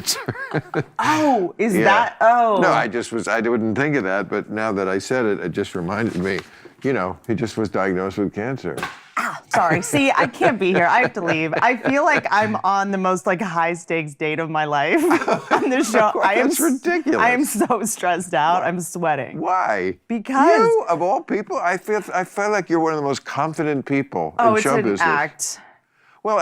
cancer. Oh, is Yeah. that? Oh. No, I didn't think of that, but now that I said it, it just reminded me, he just was diagnosed with cancer. Sorry. See, I can't be here. I have to leave. I feel like I'm on the most high stakes date of my life on this show. That's ridiculous. I am so stressed out. I'm sweating. Why? Because you, of all people, I feel like you're one of the most confident people in show it's business. an act. Well,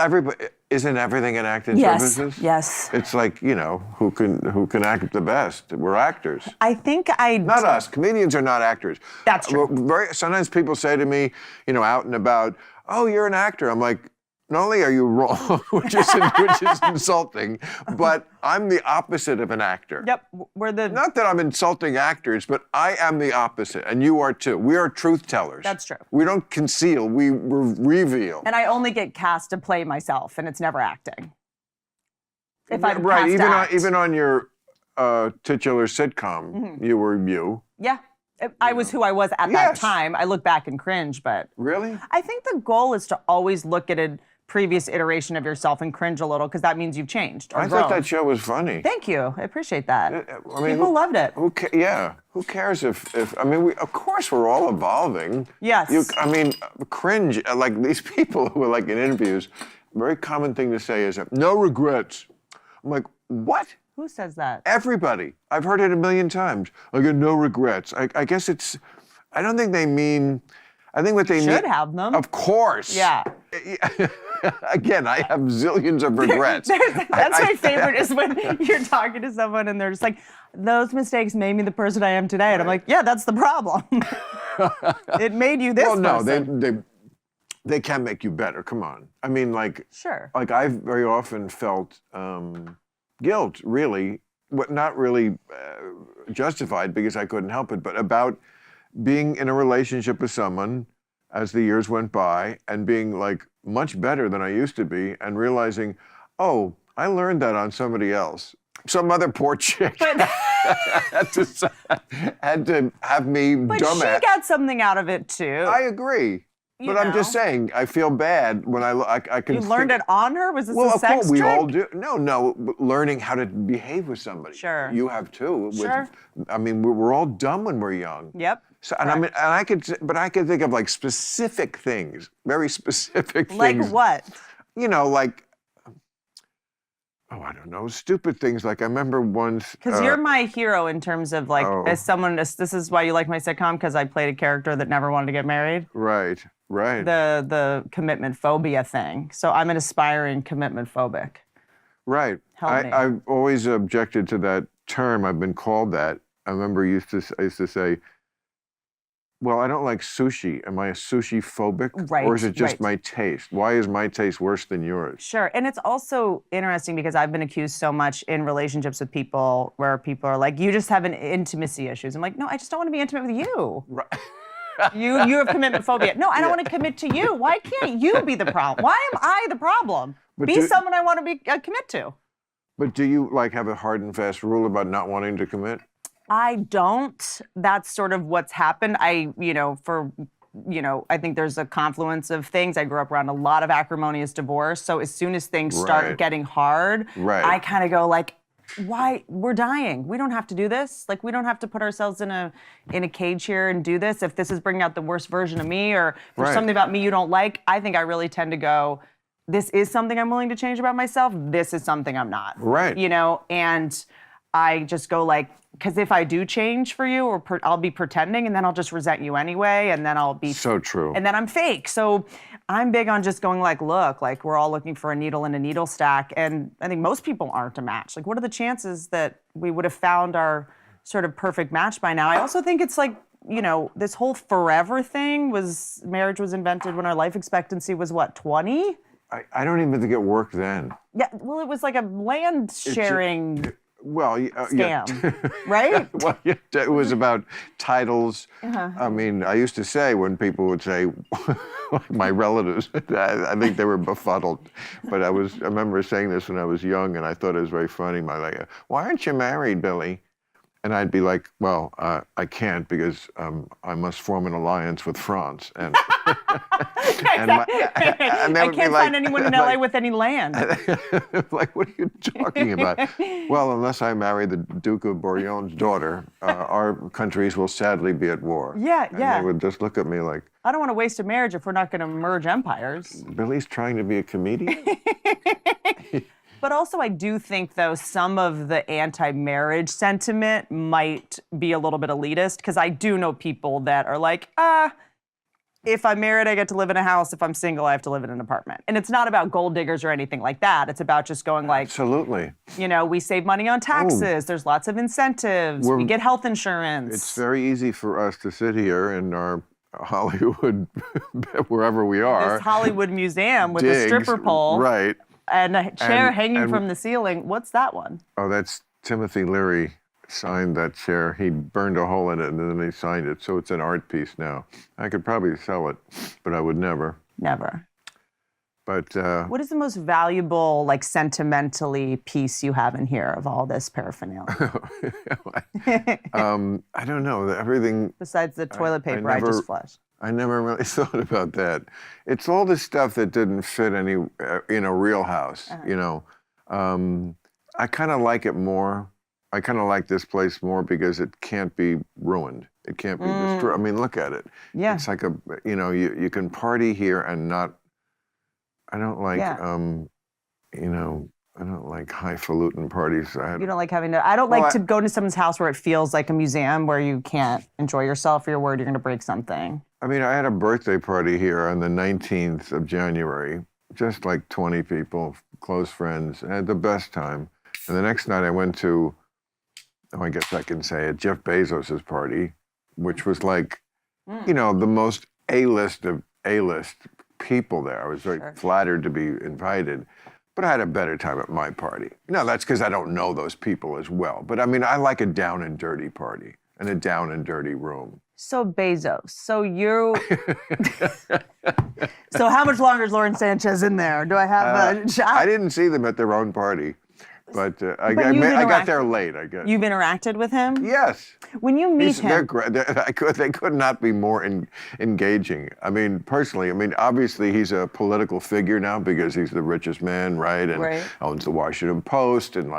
isn't everything an act in show Yes. business? Yes. It's like, who can act the best? We're actors. I think Not us. Comedians are not actors. That's true. Sometimes people say to me, out and about, "Oh, you're an actor." I'm like, not only are you wrong, which is insulting, but I'm the opposite of an actor. Yep. Not that I'm insulting actors, but I am the opposite, and you are too. We are truth tellers. That's true. We don't conceal, we reveal. And I only get cast to play myself, and it's never acting. If I'm right, cast to act. even on your titular sitcom, you were you. Yeah. I was who I was at that time. I look back and cringe, but Really? I think the goal is to always look at a previous iteration of yourself and cringe a little, because that means you've changed or I grown. thought that show was funny. Thank you. I appreciate that. I mean, People loved it. Who cares if of course we're all evolving. Yes. Cringe, like these people who are like in interviews, very common thing to say is, no regrets. I'm like, what? Who says that? Everybody. I've heard it a million times. I got no regrets. I guess I don't think they mean, I think what they Should have them. Of course. Yeah. Again, I have zillions of regrets. That's my favorite, is when you're talking to someone and they're just like, those mistakes made me the person I am today. And I'm like, yeah, that's the problem. It made you this person. Well, no, they can make you better. Come on. I mean, Sure. Like I've very often felt guilt, really, but not really justified because I couldn't help it, but about being in a relationship with someone as the years went by and being much better than I used to be, and realizing, oh, I learned that on somebody else. Some other poor chick had to have me But dumb she got something out of it too. I agree. But I'm just saying, I feel bad when I can. You learned it on her? Was this well, a of sex course, we trick? all do. No, learning how to behave with somebody. Sure. You have too. Sure. I mean, we're all dumb when we're young. Yep. So, and I could think of specific things, very specific things. Like what? I don't know, stupid things. Like I remember once. Because you're my hero in terms of as someone. This is why you like my sitcom, because I played a character that never wanted to get married. Right. The commitment phobia thing. So I'm an aspiring commitment phobic. Right. Help me. I've always objected to that term. I've been called that. I remember I used to say, well, I don't like sushi. Am I a sushi phobic? Right, or is it just right. my taste? Why is my taste worse than yours? Sure. And it's also interesting because I've been accused so much in relationships with people where people are like, you just have an intimacy issues. I'm like, no, I just don't want to be intimate with you. Right. You have commitment phobia. No, I don't want to commit to you. Why can't you be the problem? Why am I the problem? Be someone I want to commit to. But do you have a hard and fast rule about not wanting to commit? I don't. That's sort of what's happened. I think there's a confluence of things. I grew up around a lot of acrimonious divorce. So as soon as things start getting hard, I kind of go why? We're dying. We don't have to do this. We don't have to put ourselves in a cage here and do this. If this is bringing out the worst version of me, or if there's something about me you don't like, I think I really tend to go, this is something I'm willing to change about myself. This is something I'm not. Right. And I just go because if I do change for you, or I'll be pretending, and then I'll just resent you anyway, and then I'll be so true. And then I'm fake. So I'm big on just going look, we're all looking for a needle in a needle stack, and I think most people aren't a match. What are the chances that we would have found our sort of perfect match by now? I also think it's this whole forever thing marriage was invented when our life expectancy was 20? I don't even think it worked then. Yeah, well, it was like a land sharing. Scam, right? Well, it was about titles. I mean, I used to say when people would say, my relatives, I think they were befuddled. But I remember saying this when I was young, and I thought it was very funny. Why aren't you married, Billy? And I'd be like, well, I can't because I must form an alliance with France. And, and they I would be can't like, find anyone in LA with any land. like, what are you talking about? Well, unless I marry the Duke of Bourgon's daughter, our countries will sadly be at war. Yeah, and yeah. They would just look at me like, I don't want to waste a marriage if we're not going to merge empires. Billy's trying to be a comedian? But also, I do think, though, some of the anti-marriage sentiment might be a little bit elitist, because I do know people that are like, if I'm married, I get to live in a house. If I'm single, I have to live in an apartment. And it's not about gold diggers or anything like that. It's about just going like, absolutely. You know, we save money on taxes. There's lots of incentives. We get health insurance. It's very easy for us to sit here in our Hollywood, wherever we are. This Hollywood museum with a stripper pole. Right. And a chair hanging from the ceiling. What's that one? Oh, that's Timothy Leary signed that chair. He burned a hole in it and then he signed it. So it's an art piece now. I could probably sell it, but I would never. Never. But what is the most valuable, like, sentimentally piece you have in here of all this paraphernalia? I don't know. Everything. Besides the toilet paper I just flushed. I never really thought about that. It's all the stuff that didn't fit any in a real house, you know. I kind of like it more. I kind of like this place more because it can't be ruined. It can't be destroyed. I mean, look at it. Yeah. It's like you can party here and not. I don't like, I don't like highfalutin parties. You don't like having to. I don't like to go to someone's house where it feels like a museum where you can't enjoy yourself or you're worried you're going to break something. I mean, I had a birthday party here on the 19th of January, just like 20 people, close friends. I had the best time. And the next night I went to, I guess I can say it, Jeff Bezos's party, which was like, the most A-list of A-list people there. I was very flattered to be invited. But I had a better time at my party. No, that's because I don't know those people as well. But I mean, I like a down and dirty party and a down and dirty room. So Bezos, so you, so how much longer is Lauren Sanchez in there? Do I have a shot? I didn't see them at their own party. But I got there late, I guess. You've interacted with him? Yes. When you meet him... They could not be more engaging. I mean, personally, obviously he's a political figure now because he's the richest man, right? And owns the Washington Post and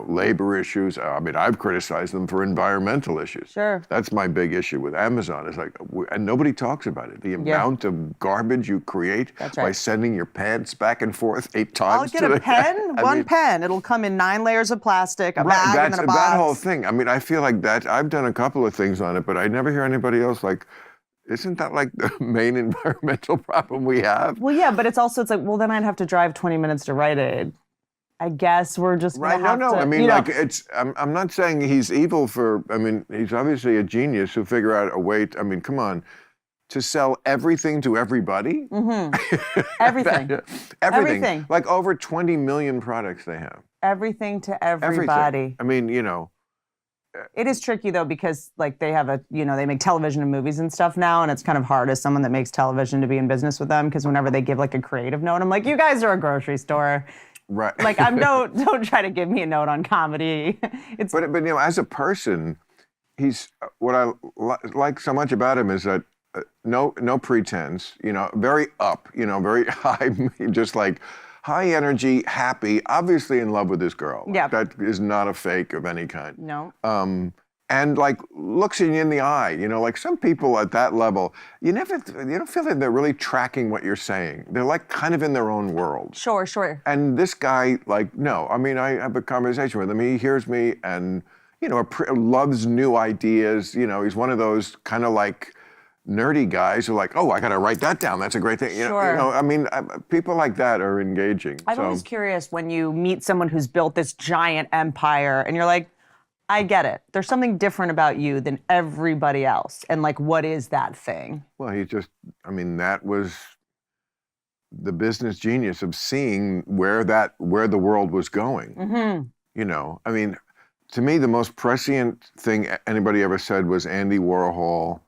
labor issues. I mean, I've criticized them for environmental issues. Sure. That's my big issue with Amazon. It's like, and nobody talks about it. The amount of garbage you create by sending your pants back and forth 8 times. I'll get a pen, one pen. It'll come in 9 layers of plastic, a bag, and then a box. That whole thing. I mean, I feel like that. I've done a couple of things on it, but I never hear anybody else like, isn't that like the main environmental problem we have? Well, yeah, but it's like, well, then I'd have to drive 20 minutes to Rite Aid. I guess we're just gonna have to. I mean, I'm not saying he's evil for. I mean, he's obviously a genius who figure out a way. I mean, come on. To sell everything to everybody? Mm-hmm. Everything. Everything. Like over 20 million products they have. Everything to everybody. Everything. I mean, It is tricky though because they have they make television and movies and stuff now, and it's kind of hard as someone that makes television to be in business with them because whenever they give a creative note, I'm like, you guys are a grocery store. Right. Don't try to give me a note on comedy. But as a person, he's what I like so much about him is that no pretense, very up, very high, just like high energy, happy, obviously in love with this girl. Yeah. That is not a fake of any kind. No. And looks you in the eye, some people at that level, you don't feel that they're really tracking what you're saying. They're kind of in their own world. Sure. And this guy, no. I mean, I have a conversation with him. He hears me and, loves new ideas. He's one of those kind of nerdy guys who are oh, I got to write that down. That's a great thing. Sure. People like that are engaging. I'm always curious when you meet someone who's built this giant empire and you're like, I get it. There's something different about you than everybody else. And what is that thing? Well, that was the business genius of seeing where the world was going. Mm-hmm. To me, the most prescient thing anybody ever said was Andy Warhol,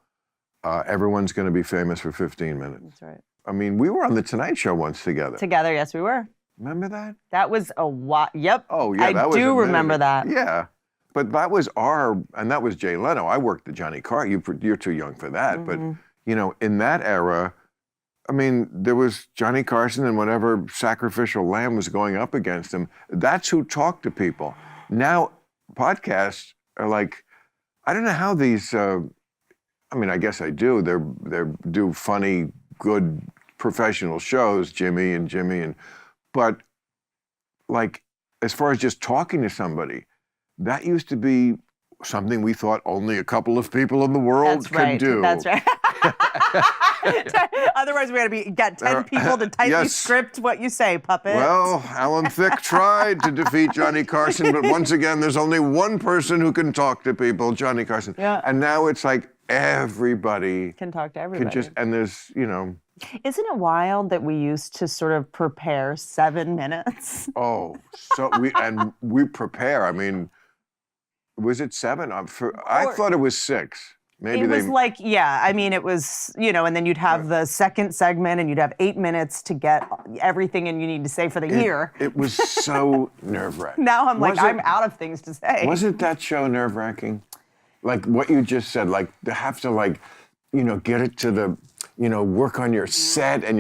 everyone's going to be famous for 15 minutes. That's right. We were on The Tonight Show once together. Together, yes, we were. Remember that? That was a while. Yep. Oh, yeah, I do remember that. Yeah. but that was and that was Jay Leno. I worked the Johnny Carson. You're too young for that. But, in that era, I mean, there was Johnny Carson and whatever sacrificial lamb was going up against him. That's who talked to people. Now, podcasts are like, I don't know how these, I mean, I guess I do. They do funny, good, professional shows, Jimmy, but like, as far as just talking to somebody, that used to be something we thought only a couple of people in the world could do. That's right. Otherwise, we had to get 10 people to tightly script what you say, puppet. Well, Alan Thicke tried to defeat Johnny Carson, but once again, there's only one person who can talk to people, Johnny Carson. Yeah. And now it's like everybody can talk to everybody. And there's, Isn't it wild that we used to sort of prepare 7 minutes? Oh, so we prepare. I mean, was it 7? I thought it was 6. Maybe it was it was, and then you'd have the second segment and you'd have 8 minutes to get everything in you need to say for the year. It was so nerve-wracking. Now I'm I'm out of things to say. Wasn't that show nerve-wracking? Like what you just said, like to have to get it to the, work on your set and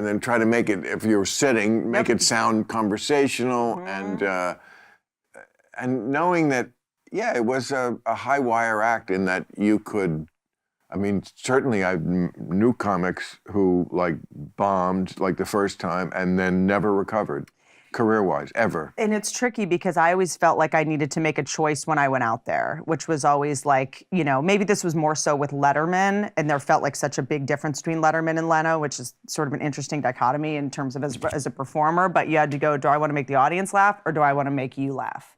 then try to make it, if you're sitting, make it sound conversational and knowing that, it was a high wire act in that you could, I mean, certainly I knew comics who bombed the first time and then never recovered career-wise, ever. And it's tricky because I always felt like I needed to make a choice when I went out there, which was always maybe this was more so with Letterman, and there felt like such a big difference between Letterman and Leno, which is sort of an interesting dichotomy in terms of as a performer, but you had to go, do I want to make the audience laugh or do I want to make you laugh?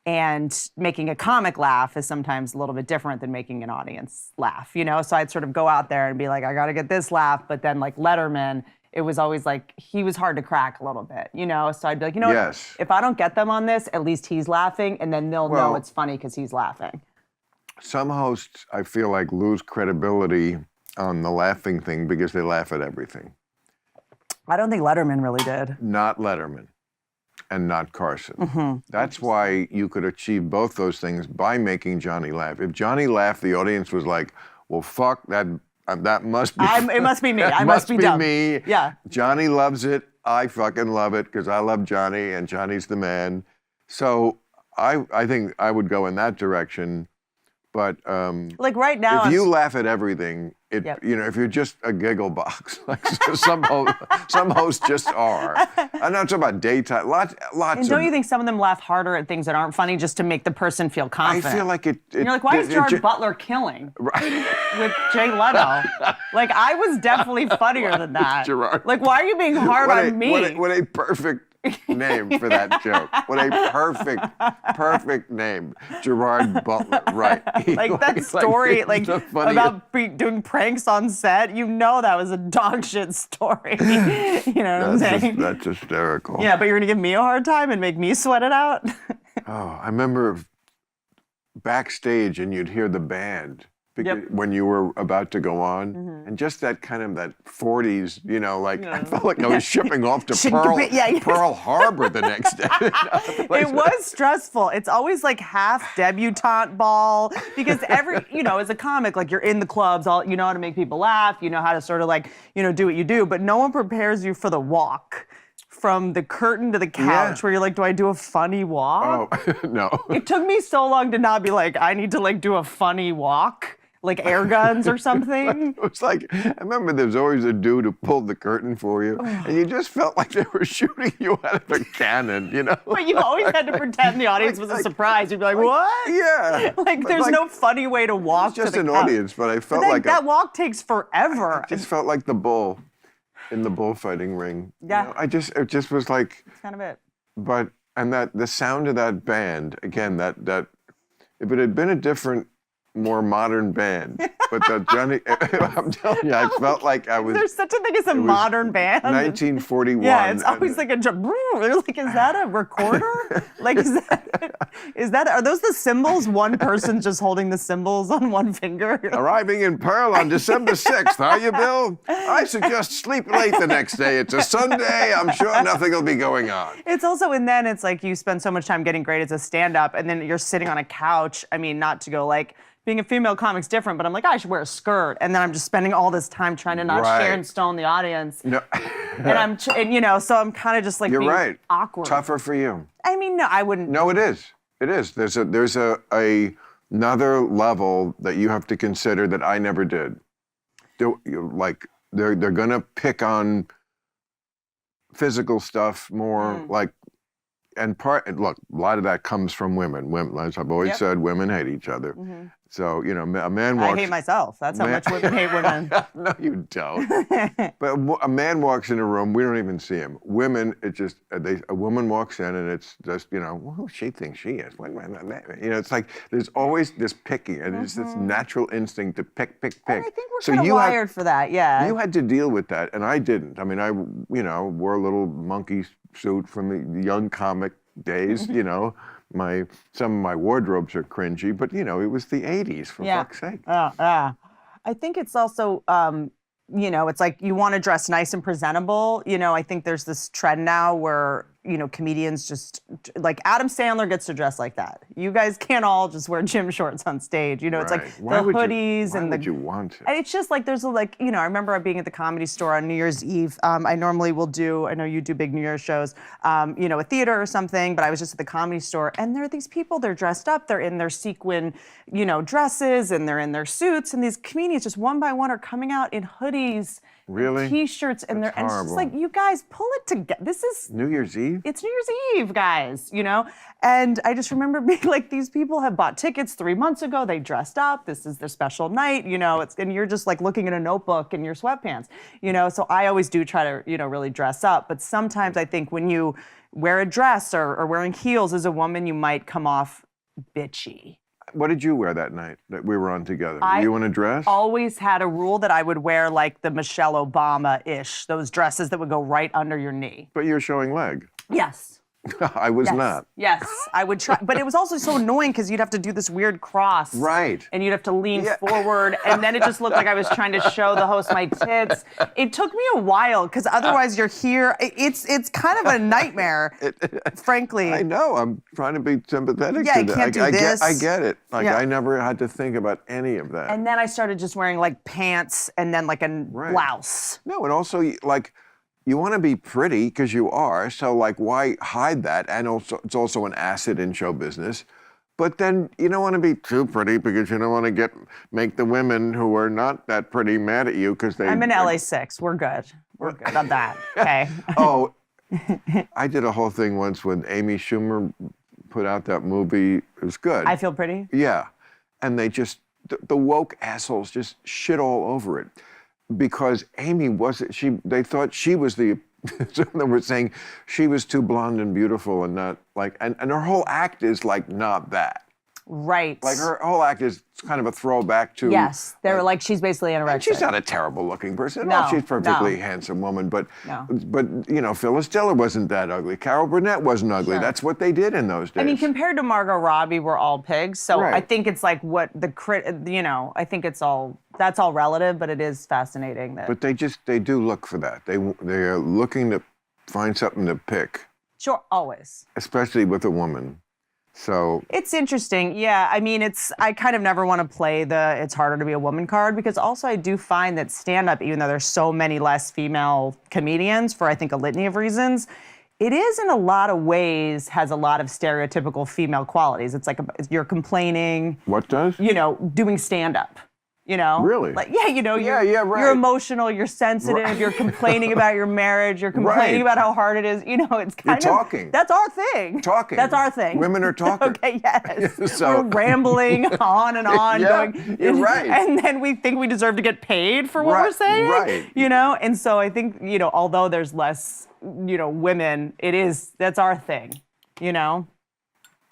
And making a comic laugh is sometimes a little bit different than making an audience laugh, So I'd sort of go out there and be like, I got to get this laugh, but then Letterman, it was always he was hard to crack a little bit, So I'd be like, yes. If I don't get them on this, at least he's laughing, and then they'll know it's funny because he's laughing. Some hosts, I feel like, lose credibility on the laughing thing because they laugh at everything. I don't think Letterman really did. Not Letterman and not Carson. That's why you could achieve both those things by making Johnny laugh. If Johnny laughed, the audience was like, well, fuck, that must be... it must be me. I must be dumb. Me. Yeah. Johnny loves it. I fucking love it because I love Johnny and Johnny's the man. So I think I would go in that direction. But right now, if you laugh at everything, if you're just a giggle box, some hosts just are. I'm not talking about daytime. Lots. And don't you think some of them laugh harder at things that aren't funny just to make the person feel confident? I feel like it you're like, why is Gerard Butler killing with Jay Leno? I was definitely funnier than that. Gerard. Why are you being hard on me? What a perfect name for that joke. What a perfect name. Gerard Butler, right. That story, about doing pranks on set, that was a dog shit story. You know what I'm saying? That's hysterical. Yeah, but you're going to give me a hard time and make me sweat it out? Oh, I remember backstage and you'd hear the band when you were about to go on. And just that kind of that 40s, I felt like I was shipping off to Pearl Harbor the next day. It was stressful. It's always half debutante ball because as a comic, you're in the clubs, you know how to make people laugh, you know how to sort of do what you do, but no one prepares you for the walk. From the curtain to the couch where you're like, do I do a funny walk? Oh, no. It took me so long to not be like, I need to do a funny walk. Air guns or something? It was I remember there was always a dude who pulled the curtain for you, and you just felt like they were shooting you out of a cannon, But you always had to pretend the audience was a surprise. You'd be like, what? Yeah. There's no funny way to walk to the couch. Just an couch. Audience, but I felt that walk takes forever. I just felt like the bull in the bullfighting ring. Yeah. It just was like... That's kind of it. And the sound of that band, again, that if it had been a different more modern band. But the Johnny, I'm telling you, I felt like I was. There's such a thing as a modern band. 1941. Yeah, it's always like a drum. They're like, is that a recorder? Like, is that? Are those the cymbals? One person just holding the cymbals on one finger. Arriving in Pearl on December 6th, are you, Bill? I suggest sleep late the next day. It's a Sunday. I'm sure nothing will be going on. It's also, and then it's like you spend so much time getting great as a stand-up, and then you're sitting on a couch. I mean, not to go like. Being a female comic's different, but I'm like, I should wear a skirt, and then I'm just spending all this time trying to not Sharon Stone the audience. No. and so I'm kind of just like You're being right. awkward. Tougher for you. I mean, no, I wouldn't. No, it is. It is. There's another level that you have to consider that I never did. They're gonna pick on physical stuff more, like. And look, a lot of that comes from women. As I've always said, women hate each other. Mm-hmm. So, a man walks... I hate myself. That's how much women hate women. No, you don't. But a man walks in a room, we don't even see him. Women, a woman walks in and it's just, who she thinks she is. It's like there's always this picking and there's this natural instinct to pick. And I think we're kind of wired for that, yeah. You had to deal with that, and I didn't. I mean, I wore a little monkey suit from the young comic days, some of my wardrobes are cringy, but it was the 80s, for fuck's sake. I think it's also, it's like you want to dress nice and presentable. I think there's this trend now where, comedians just, like Adam Sandler gets to dress like that. You guys can't all just wear gym shorts on stage. It's like the hoodies and the... Why would you want to? And it's just like, there's I remember being at the Comedy Store on New Year's Eve. I normally will I know you do big New Year's shows, a theater or something, but I was just at the Comedy Store and there are these people, they're dressed up, they're in their sequin, dresses and they're in their suits, and these comedians just one by one are coming out in hoodies. Really? T-shirts and it's just like, you guys pull it together. This is New Year's Eve? It's New Year's Eve, guys, And I just remember being like, these people have bought tickets 3 months ago. They dressed up. This is their special night, and you're just like looking at a notebook in your sweatpants, So I always do try to, really dress up. But sometimes I think when you wear a dress or wearing heels as a woman, you might come off bitchy. What did you wear that night that we were on together? Were you in a dress? I always had a rule that I would wear like the Michelle Obama-ish, those dresses that would go right under your knee. But you're showing leg. Yes. I was not. Yes, I would try. But it was also so annoying because you'd have to do this weird cross. Right. And you'd have to lean forward. And then it just looked like I was trying to show the host my tits. It took me a while because otherwise you're here. It's kind of a nightmare, frankly. I know. I'm trying to be sympathetic to that. I can't do this. I get it. I never had to think about any of that. And then I started just wearing like pants and then like a blouse. No, and also like... You want to be pretty because you are, so like why hide that? And also, it's also an asset in show business. But then you don't want to be too pretty because you don't want to make the women who are not that pretty mad at you because they... I'm in LA6. We're good. We're good on that. Okay. Oh, I did a whole thing once when Amy Schumer put out that movie. It was good. I Feel Pretty? Yeah. And they just, the woke assholes just shit all over it. Because Amy they thought she was some of them were saying she was too blonde and beautiful and not like, and her whole act is like not that. Right. Like her whole act is kind of a throwback to... Yes, they were like she's basically anorexic. She's not a terrible looking person. No, she's a perfectly handsome woman, but no. Phyllis Diller wasn't that ugly. Carol Burnett wasn't ugly. Sure. That's what they did in those days. I mean, compared to Margot Robbie, we're all pigs. So right. I think it's like I think it's all, that's all relative, but it is fascinating that... But they do look for that. They are looking to find something to pick. Sure, always. Especially with a woman. So it's interesting. Yeah, I mean, I kind of never want to play the it's harder to be a woman card because also I do find that stand-up, even though there's so many less female comedians for I think a litany of reasons, it is in a lot of ways has a lot of stereotypical female qualities. It's like you're complaining. What does? Doing stand-up. Really? Like, yeah, right. You're emotional, you're sensitive, right. You're complaining about your marriage, you're complaining about how hard it is. It's kind of... talking. That's our thing. Talking. That's our thing. Women are talking. Okay, yes. We're rambling on and on. You're right. And then we think we deserve to get paid for what we're saying. Right. And so I think, although there's less, women, that's our thing,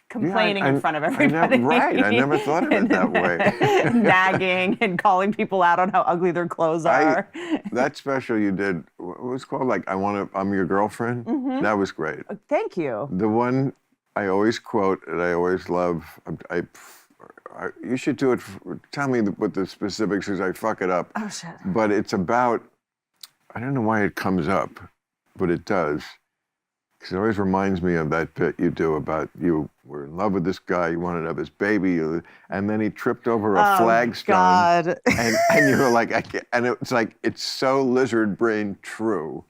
complaining in front of everybody. Right, I never thought of it that way. Nagging and calling people out on how ugly their clothes are. That special you did, what was it called? Like, I'm your girlfriend? Mm-hmm. That was great. Thank you. The one I always quote and I always love, you should do it, tell me what the specifics is, I fuck it up. Oh, shit. But it's about, I don't know why it comes up, but it does. Because it always reminds me of that bit you do about you were in love with this guy, you wanted to have his baby, and then he tripped over a flagstone. God. And you were like, I can't, and it's like, it's so lizard brain true.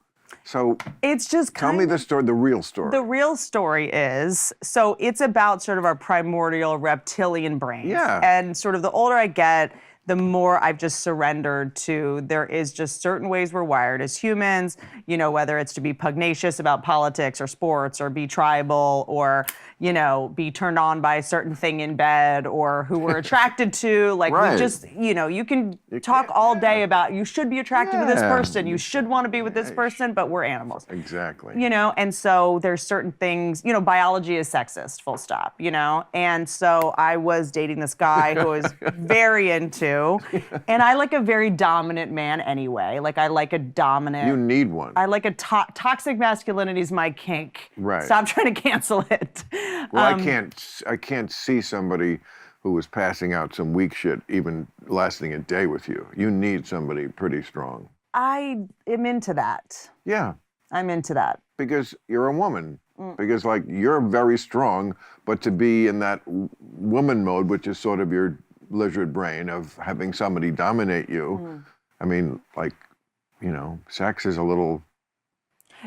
So it's just tell me the story, the real story. The real story is, so it's about sort of our primordial reptilian brains. Yeah. And sort of the older I get, the more I've just surrendered to, there is just certain ways we're wired as humans, you know, whether it's to be pugnacious about politics or sports or be tribal or, you know, be turned on by a certain thing in bed or who we're attracted to. Like, right. we just, you know, you can talk all day about you should be attracted to this person, you should want to be with this person, but we're animals. Exactly. You know, and so there's certain things, you know, biology is sexist, full stop, you know? And so I was dating this guy who was very into, and I like a very dominant man anyway. Like, I like a dominant. You need one. I like a toxic masculinity is my kink. Right. Stop trying to cancel it. Well, I can't see somebody who was passing out some weak shit even lasting a day with you. You need somebody pretty strong. I am into that. Yeah. I'm into that. Because you're a woman. Because, like, you're very strong, but to be in that woman mode, which is sort of your lizard brain of having somebody dominate you, I mean, like, you know, sex is a little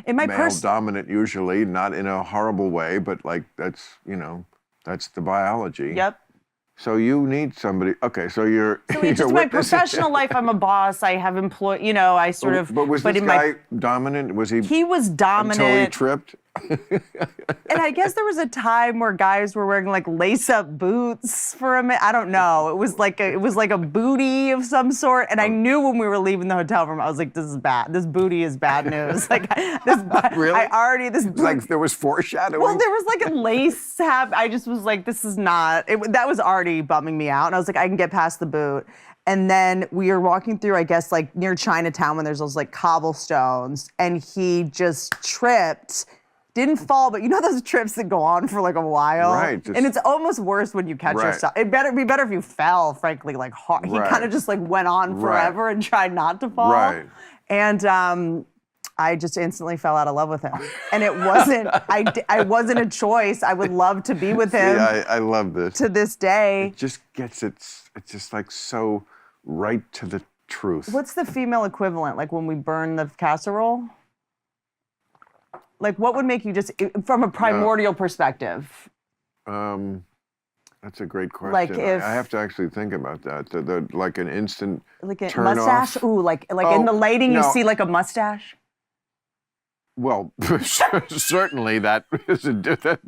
male dominant usually, not in a horrible way, but like that's, you know, that's the biology. Yep. So you need somebody. Okay, so you're. So it's just my professional life. I'm a boss. I have employee. You know, I sort of. But was this guy dominant? Was he? He was dominant until he tripped. And I guess there was a time where guys were wearing like lace-up boots for a minute. I don't know. It was like a booty of some sort. And I knew when we were leaving the hotel room, I was like, "This is bad. This booty is bad news." Like this. Really? I already this. Like there was foreshadowing. Well, there was like a lace I just was like, "This is not." That was already bumming me out. And I was like, "I can get past the boot." And then we were walking through, I guess, like near Chinatown when there's those like cobblestones, and he just tripped. Didn't fall, but you know those trips that go on for like a while? Right. And it's almost worse when you catch yourself. It'd be better if you fell, frankly, like hard. He kind of just like went on forever and tried not to fall. Right. And I just instantly fell out of love with him. And it wasn't, I wasn't a choice. I would love to be with him. Yeah, I love this. To this day. It just gets it's just like so right to the truth. What's the female equivalent? Like when we burn the casserole? Like, what would make you just, from a primordial perspective? That's a great question. Like if, I have to actually think about that. The like an instant like a turn mustache? off. Ooh, like in the lighting, you see like a mustache? Well, certainly that is a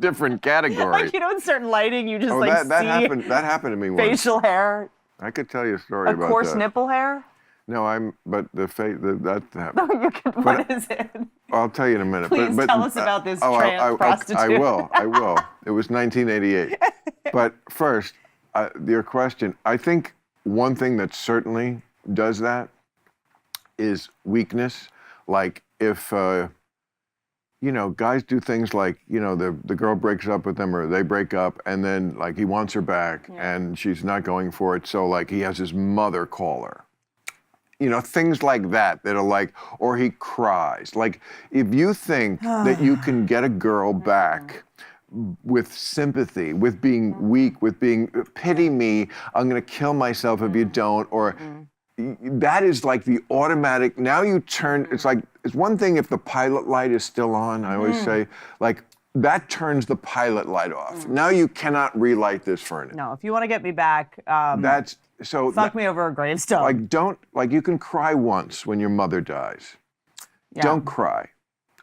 different category. Like, you know, in certain lighting, you just that see happened to me once. facial hair. I could tell you a story about that. A coarse nipple hair? No, but that happened. No, you can. What is it? I'll tell you in a minute. Please tell us about this trans prostitute. I will. It was 1988. But first, your question. I think one thing that certainly does that is weakness. Like if, you know, guys do things like, you know, the girl breaks up with them or they break up and then like he wants her back and she's not going for it. So like he has his mother call her. You know, things like that are like, or he cries. Like, if you think that you can get a girl back with sympathy, with being weak, with being, pity me, I'm gonna kill myself if you don't, or that is like the automatic, now you turn, it's like, it's one thing if the pilot light is still on, I always say, like, that turns the pilot light off. Now you cannot relight this furnace. No, if you wanna get me back, that's, so fuck me over a gravestone. Like you can cry once when your mother dies. Yeah. Don't cry.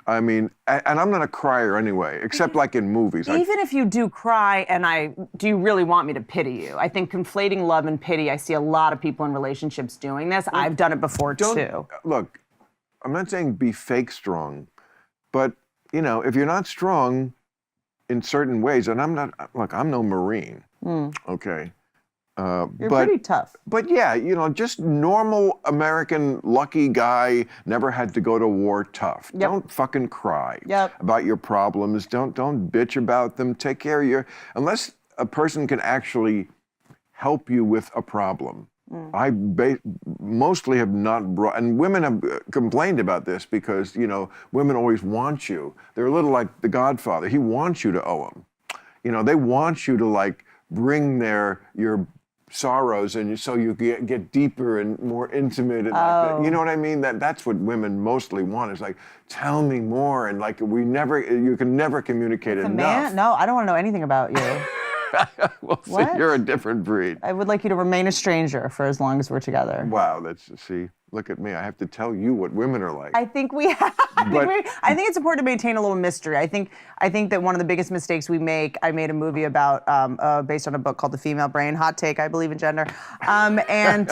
I mean, and I'm not a crier anyway, except like in movies. Even if you do cry do you really want me to pity you? I think conflating love and pity, I see a lot of people in relationships doing this. I've done it before too. Look, I'm not saying be fake strong, but you know, if you're not strong, in certain ways, and I'm no Marine, okay? You're pretty tough. But yeah, just normal American lucky guy, never had to go to war, tough. Yep. Don't fucking cry Yep. about your problems. Don't bitch about them. Take care of unless a person can actually help you with a problem. I mostly have not brought, and women have complained about this because, women always want you. They're a little like the Godfather. He wants you to owe him. They want you to like bring your sorrows and so you get deeper and more intimate and like that. You know what I mean? That's what women mostly want. Is like, tell me more, and like you can never communicate enough. Man? No, I don't want to know anything about you. Well, What? see, you're a different breed. I would like you to remain a stranger for as long as we're together. Wow, look at me. I have to tell you what women are like. I think we have. I think it's important to maintain a little mystery. I think that one of the biggest mistakes we make. I made a movie about based on a book called The Female Brain. Hot take. I believe in gender, and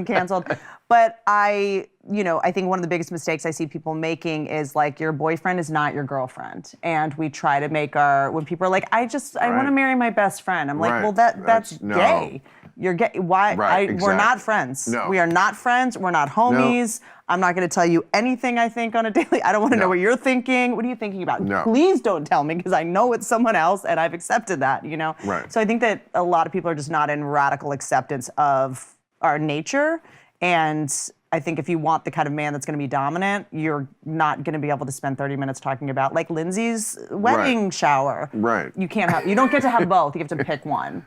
canceled. But I think one of the biggest mistakes I see people making is like, your boyfriend is not your girlfriend, and we try to make when people are like, I want to marry my best friend. I'm like, well, that's gay. You're gay. Why? Right, exactly. We're not friends. No. We are not friends. We're not homies. No. I'm not going to tell you anything I think on a daily. I don't want to know what you're thinking. What are you thinking about? No. Please don't tell me, because I know it's someone else, and I've accepted that. Right. So I think that a lot of people are just not in radical acceptance of our nature. And I think if you want the kind of man that's going to be dominant, you're not going to be able to spend 30 minutes talking about like Lindsay's wedding shower. Right. You don't get to have both. You have to pick one.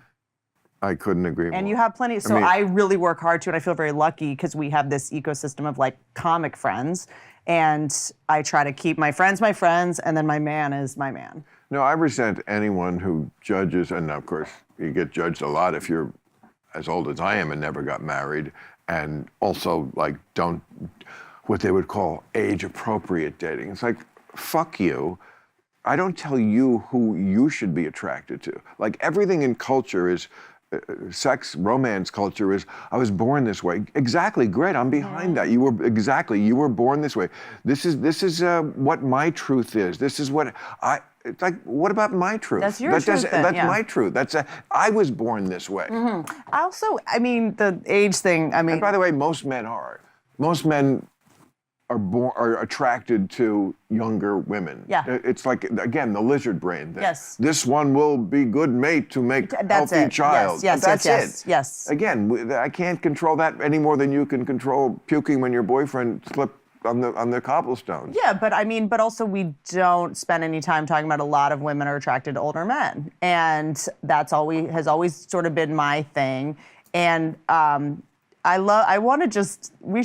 I couldn't agree more. And you have plenty. So I really work hard too, and I feel very lucky because we have this ecosystem of like comic friends, and I try to keep my friends, and then my man is my man. No, I resent anyone who judges, and of course you get judged a lot if you're as old as I am and never got married. And also, like, don't what they would call age-appropriate dating. It's like, fuck you. I don't tell you who you should be attracted to. Like, everything in culture is, sex, romance culture is, I was born this way. Exactly, great, I'm behind that. You were born this way. This is what my truth is. This is what it's like, what about my truth? That's your truth then, That's my truth. I was born this way. I mean, the age thing, And by the way, most men are. Most men are attracted to younger women. Yeah. It's like, again, the lizard brain thing. Yes. This one will be good mate to make healthy child. Yes, That's it. Yes. Again, I can't control that any more than you can control puking when your boyfriend slipped on the cobblestones. Yeah, but also we don't spend any time talking about a lot of women are attracted to older men. And that's has always sort of been my thing. And can we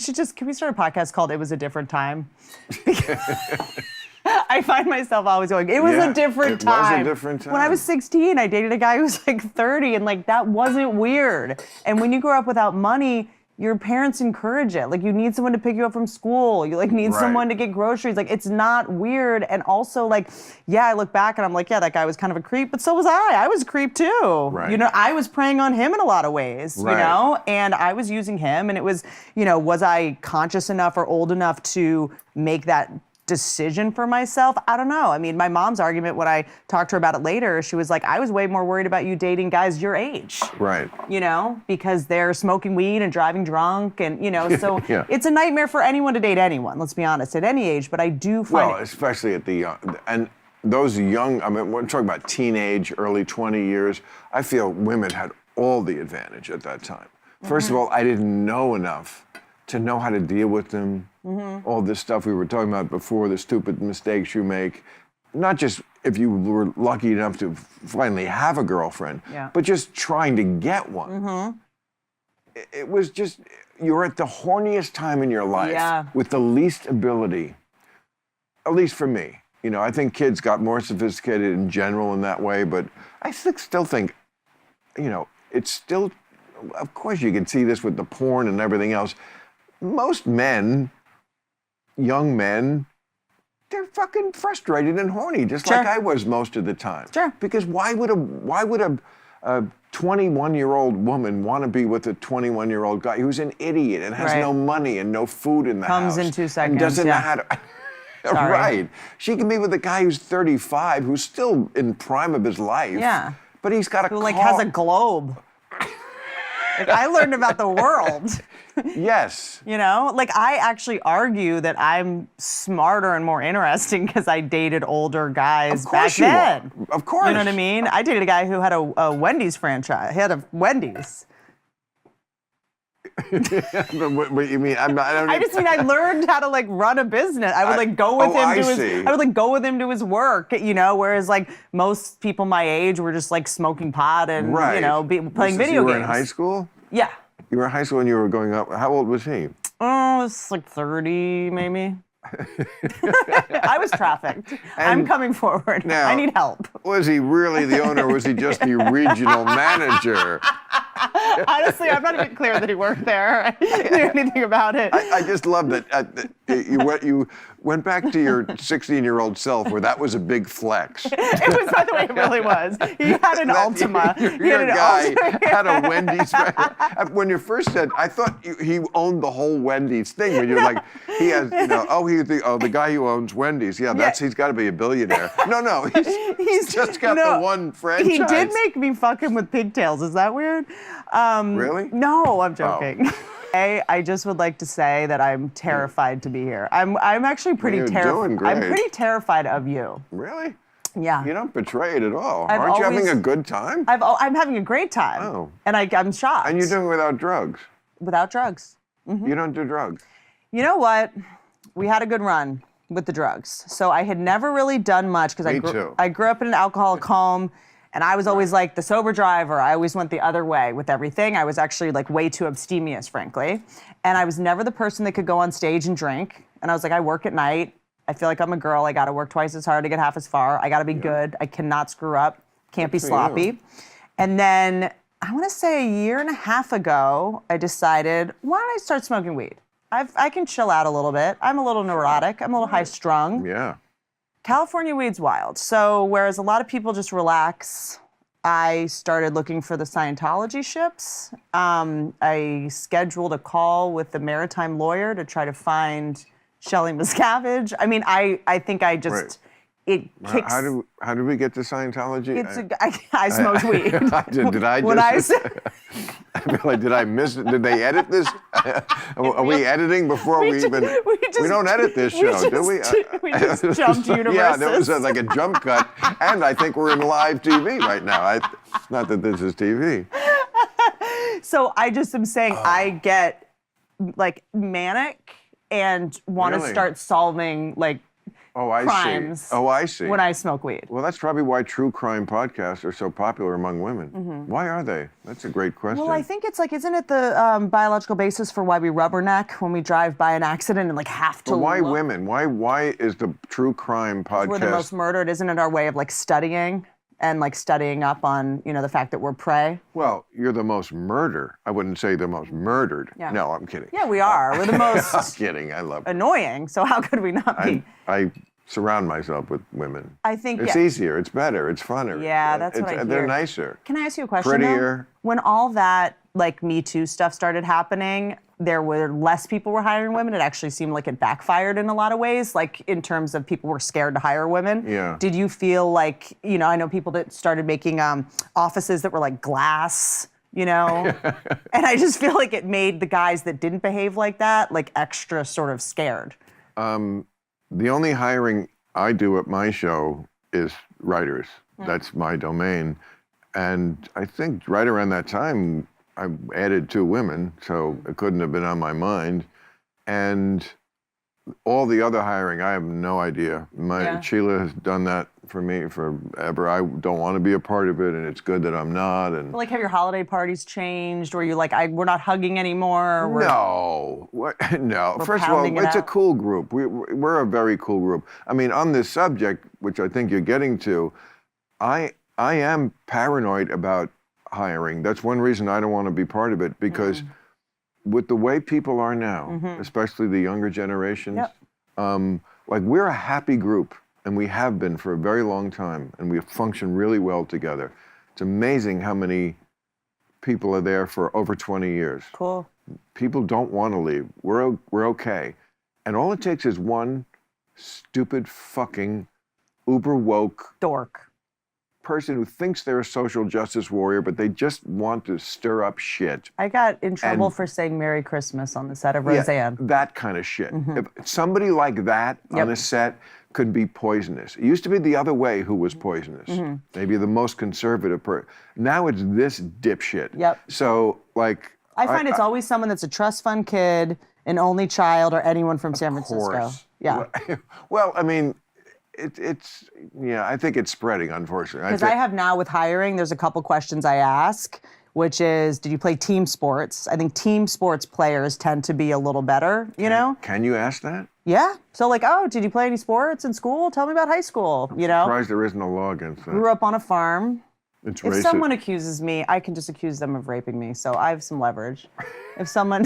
start a podcast called It Was a Different Time? I find myself always going, it was a different time. It was a different time. When I was 16, I dated a guy who was like 30, and like that wasn't weird. And when you grow up without money, your parents encourage it. Like, you need someone to pick you up from school. You like need someone to get groceries. Like, it's not weird. And also, like, I look back and I'm like, that guy was kind of a creep, but so was I. I was a creep too. Right. I was preying on him in a lot of ways, and I was using him, and it was, was I conscious enough or old enough to make that decision for myself? I don't know. I mean, my mom's argument when I talked to her about it later, she was like, I was way more worried about you dating guys your age. Right. Because they're smoking weed and driving drunk, and so it's a nightmare for anyone to date anyone, let's be honest, at any age, but I do find especially at the young, and those young, we're talking about teenage, early 20 years, I feel women had all the advantage at that time. First of all, I didn't know enough to know how to deal with them. All this stuff we were talking about before, the stupid mistakes you make, not just if you were lucky enough to finally have a girlfriend, but just trying to get one. It was just, you're at the horniest time in your life with the least ability, at least for me. I think kids got more sophisticated in general in that way, but I still think, it's still, of course you can see this with the porn and everything else. Most men, young men, they're fucking frustrated and horny, just like I was most of the time. Sure. Because why would a 21-year-old woman want to be with a 21-year-old guy who's an idiot and has no money and no food in the house? Comes in 2 seconds. And doesn't know how to... Sorry. Right. She can be with a guy who's 35, who's still in prime of his life. Yeah. But he's got a Who like has a globe. Like I learned about the world. Yes. You know, like I actually argue that I'm smarter and more interesting because I dated older guys back then. Of course. You know what I mean? I dated a guy who had a Wendy's franchise. He had a Wendy's. What you mean? I just mean I learned how to like run a business. I would like go with him to his. I would like go with him to his work. You know, whereas like most people my age were just like smoking pot and you know playing video games. You were in high school? Yeah. You were in high school and you were going up. How old was he? Oh, it's like 30 maybe. I was trafficked. I'm coming forward. Now, I need help. Was he really the owner or was he just the regional manager? Honestly, I'm not even clear that he worked there. I didn't know anything about it. I just love that you went back to your 16-year-old self where that was a big flex. It was, by the way, it really was. He had an Ultima. Your guy had a Wendy's. When you first said, I thought he owned the whole Wendy's thing. When you're like, he has, you know, the guy who owns Wendy's. Yeah, he's got to be a billionaire. No, he's just got the one franchise. He did make me fuck him with pigtails. Is that weird? Really? No, I'm joking. Oh. I just would like to say that I'm terrified to be here. I'm actually pretty terrified. I'm pretty terrified of you. Really? Yeah. You don't betray it at all. Aren't you having a good time? I'm having a great time. Oh. And I'm shocked. And you're doing it without drugs? Without drugs. Mm-hmm. You don't do drugs? You know what? We had a good run with the drugs. So I had never really done much because I grew up in an alcoholic home. And I was always like the sober driver. I always went the other way with everything. I was actually like way too abstemious, frankly. And I was never the person that could go on stage and drink. And I was like, I work at night. I feel like I'm a girl. I got to work twice as hard to get half as far. I got to be good. I cannot screw up. Can't be sloppy. And then I want to say a year and a half ago, I decided, why don't I start smoking weed? I can chill out a little bit. I'm a little neurotic. I'm a little high strung. Yeah. California weed's wild. So whereas a lot of people just relax, I started looking for the Scientology ships. I scheduled a call with the maritime lawyer to try to find Shelley Miscavige. I mean, I think I just, it kicks. How did we get to Scientology? I smoked weed. Did I just? When I said, I feel like, did I miss it? Did they edit this? Are we editing before we even? We don't edit this show, do we? We just jumped universes. Yeah, that was like a jump cut, and I think we're in live TV right now. Not that this is TV. So I just am saying I get like manic and want to start solving like crimes. Oh, I see. When I smoke weed. Well, that's probably why true crime podcasts are so popular among women. Mm-hmm. Why are they? That's a great question. Well, I think it's like, isn't it the biological basis for why we rubberneck when we drive by an accident and like have to? But why women? Why is the true crime podcast? We're the most murdered. Isn't it our way of like studying and like studying up on the fact that we're prey? Well, you're the most murder. I wouldn't say the most murdered. Yeah. No, I'm kidding. Yeah, we are. We're the most. I'm kidding. I love it. Annoying. So how could we not be? I surround myself with women. I think it's easier, it's better, it's funner. Yeah, that's what I hear. They're nicer. Can I ask you a question? Prettier. Though? When all that like Me Too stuff started happening, there were less people were hiring women. It actually seemed like it backfired in a lot of ways, like in terms of people were scared to hire women. Yeah. Did you feel like, I know people that started making offices that were like glass, and I just feel like it made the guys that didn't behave like that like extra sort of scared. The only hiring I do at my show is writers. That's my domain. And I think right around that time, I added 2 women, so it couldn't have been on my mind. And all the other hiring, I have no idea. Sheila has done that for me forever. I don't want to be a part of it, and it's good that I'm not. And like, have your holiday parties changed, or you like, we're not hugging anymore? No. No. First of all, it's a cool group. We're a very cool group. I mean, on this subject, which I think you're getting to, I am paranoid about hiring. That's one reason I don't want to be part of it, because with the way people are now, especially the younger generations, like, we're a happy group, and we have been for a very long time, and we function really well together. It's amazing how many people are there for over 20 years. Cool. People don't want to leave. We're okay. And all it takes is one stupid fucking uber woke Dork. person who thinks they're a social justice warrior, but they just want to stir up shit. I got in trouble for saying Merry Christmas on the set of Roseanne. Yeah, that kind of shit. If somebody like that on a set could be poisonous. It used to be the other way who was poisonous. Maybe the most conservative person. Now it's this dipshit. Yep. So, like... I find it's always someone that's a trust fund kid, an only child, or anyone from San Francisco. Course. Yeah. Well, I mean... It's I think it's spreading, unfortunately. Because I have now with hiring, there's a couple questions I ask, which is, did you play team sports? I think team sports players tend to be a little better, you know? Can you ask that? Yeah. So like, oh, did you play any sports in school? Tell me about high school, you know? Surprised there isn't a law against that. Grew up on a farm. It's If racist. someone accuses me, I can just accuse them of raping me, so I have some leverage. If someone,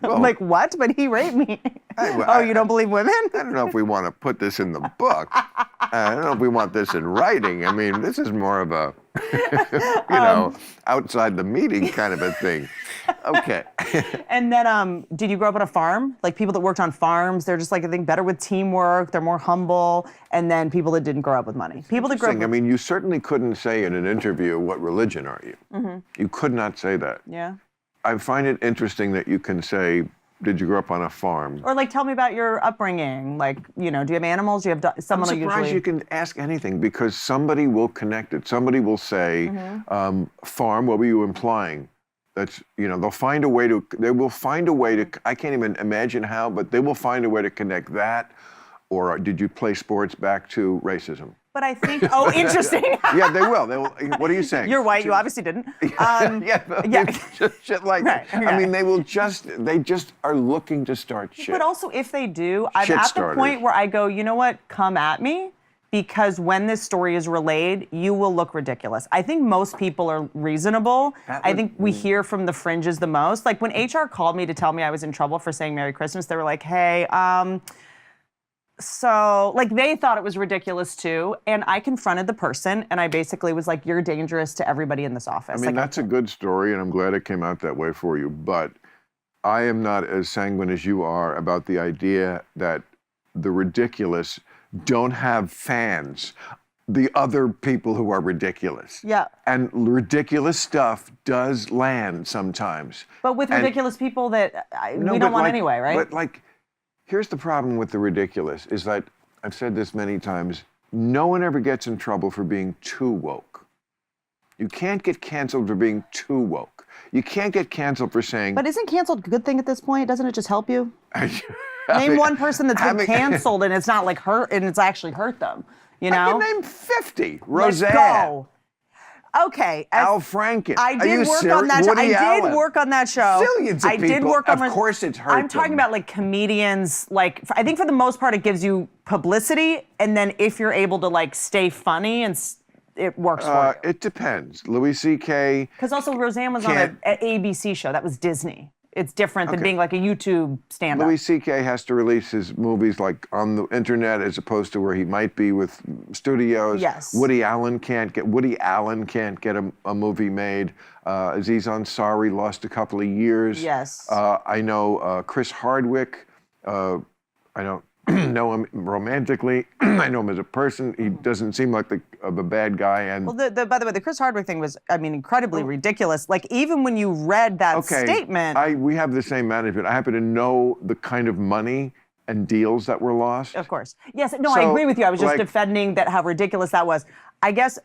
I'm like, what? But he raped me. You don't believe women? I don't know if we want to put this in the book. I don't know if we want this in writing. I mean, this is more of a, outside the meeting kind of a thing. Okay. And then, did you grow up on a farm? Like people that worked on farms, they're just like, I think, better with teamwork. They're more humble. And then people that didn't grow up with money. People that grew up. I mean, you certainly couldn't say in an interview, what religion are you? You could not say that. Yeah. I find it interesting that you can say, did you grow up on a farm? Or like, tell me about your upbringing. Like, do you have animals? Do you have someone I'm surprised you can ask anything because somebody will connect it. Somebody will say, farm, what were you implying? That's, they'll find a way to, I can't even imagine how, but they will find a way to connect that. Or did you play sports back to racism? But I think, interesting. Yeah, they will. What are you saying? You're white, you obviously didn't. Shit like that. Right, I mean, they just are looking to start shit. But also, if they do, I'm Shit at starters. the point where I go, you know what, come at me, because when this story is relayed, you will look ridiculous. I think most people are reasonable. I think we hear from the fringes the most. Like when HR called me to tell me I was in trouble for saying Merry Christmas, they were like, hey, so, like, they thought it was ridiculous too, and I confronted the person, and I basically was like, you're dangerous to everybody in this office. I mean, that's a good story, and I'm glad it came out that way for you, but I am not as sanguine as you are about the idea that the ridiculous don't have fans, the other people who are ridiculous. Yeah. And ridiculous stuff does land sometimes. But with ridiculous people that we don't want anyway, right? But, like, here's the problem with the ridiculous, is that, I've said this many times, no one ever gets in trouble for being too woke. You can't get canceled for being too woke. You can't get canceled for saying... But isn't canceled a good thing at this point? Doesn't it just help you? Name one person that's been canceled and it's not like hurt, and it's actually hurt them, you know? I can name 50. Roseanne. Let's go. Okay. Al Franken. I did work on that show. I did work on that show. Zillions of people. Did work on. Of course, it's hurt. I'm talking about like comedians. Like I think for the most part, it gives you publicity, and then if you're able to like stay funny and it works for you. It depends. Louis C.K. Because also Roseanne was on an ABC show. That was Disney. It's different than being like a YouTube stand-up. Louis C.K. has to release his movies like on the internet as opposed to where he might be with studios. Yes. Woody Allen can't get a movie made. Aziz Ansari lost a couple of years. Yes. I know Chris Hardwick. I don't know him romantically. I know him as a person. He doesn't seem like a bad guy. And well, by the way, the Chris Hardwick thing was, I mean, incredibly ridiculous. Like even when you read that statement, we have the same management. I happen to know the kind of money and deals that were lost. Of course, yes. No, I agree with you. I was just defending that how ridiculous that was. I guess.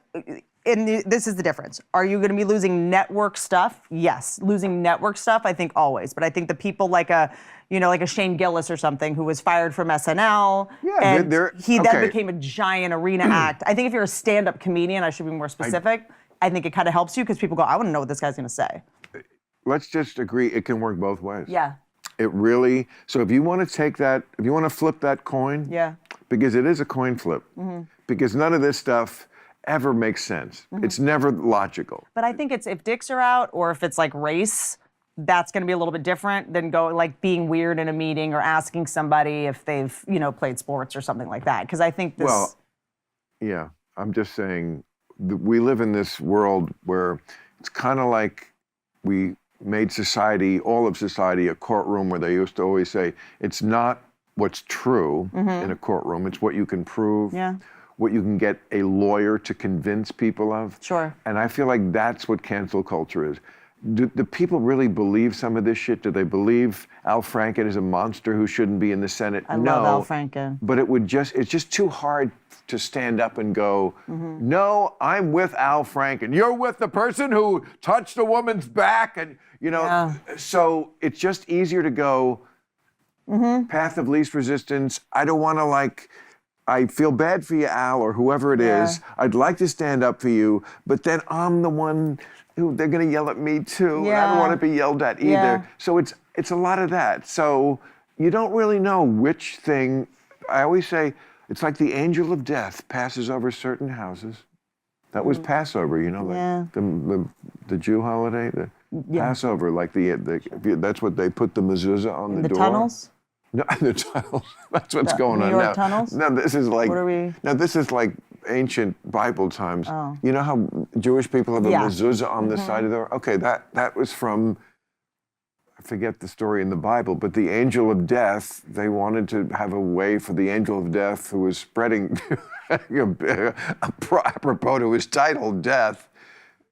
This is the difference. Are you going to be losing network stuff? Yes. Losing network stuff, I think always. But I think the people like a Shane Gillis or something who was fired from SNL, and he then became a giant arena act. I think if you're a stand-up comedian, I should be more specific. I think it kind of helps you because people go, I want to know what this guy's going to say. Let's just agree it can work both ways. Yeah. It really, so if you want to take that, if you want to flip that coin, because it is a coin flip, because none of this stuff ever makes sense. It's never logical. But I think it's if dicks are out or if it's like race, that's going to be a little bit different than being weird in a meeting or asking somebody if they've, played sports or something like that. Because I think this... Well, yeah, I'm just saying we live in this world where it's kind of like we made society, all of society, a courtroom where they used to always say, it's not what's true in a courtroom. It's what you can prove. Yeah. What you can get a lawyer to convince people of. Sure. And I feel like that's what cancel culture is. Do people really believe some of this shit? Do they believe Al Franken is a monster who shouldn't be in the Senate? I No. love Al Franken. But it's just too hard to stand up and go, no, I'm with Al Franken. You're with the person who touched a woman's back. And, so it's just easier to go, path of least resistance. I don't want to I feel bad for you, Al, or whoever it is. I'd like to stand up for you, but then I'm the one who they're going to yell at me too. And I don't want to be yelled at either. Yeah. So it's a lot of that. So you don't really know which thing. I always say it's like the angel of death passes over certain houses. That was Passover, the Jew holiday, the Passover, like that's what they put the mezuzah on the door. The tunnels? No, the tunnels. That's what's going on New York now. tunnels? No, this is like. What are we? No, this is like ancient Bible times. Oh. You know how Jewish people have a mezuzah on the side of their. Okay, that was from. I forget the story in the Bible, but the angel of death. They wanted to have a way for the angel of death, who was spreading, apropos to his title, death,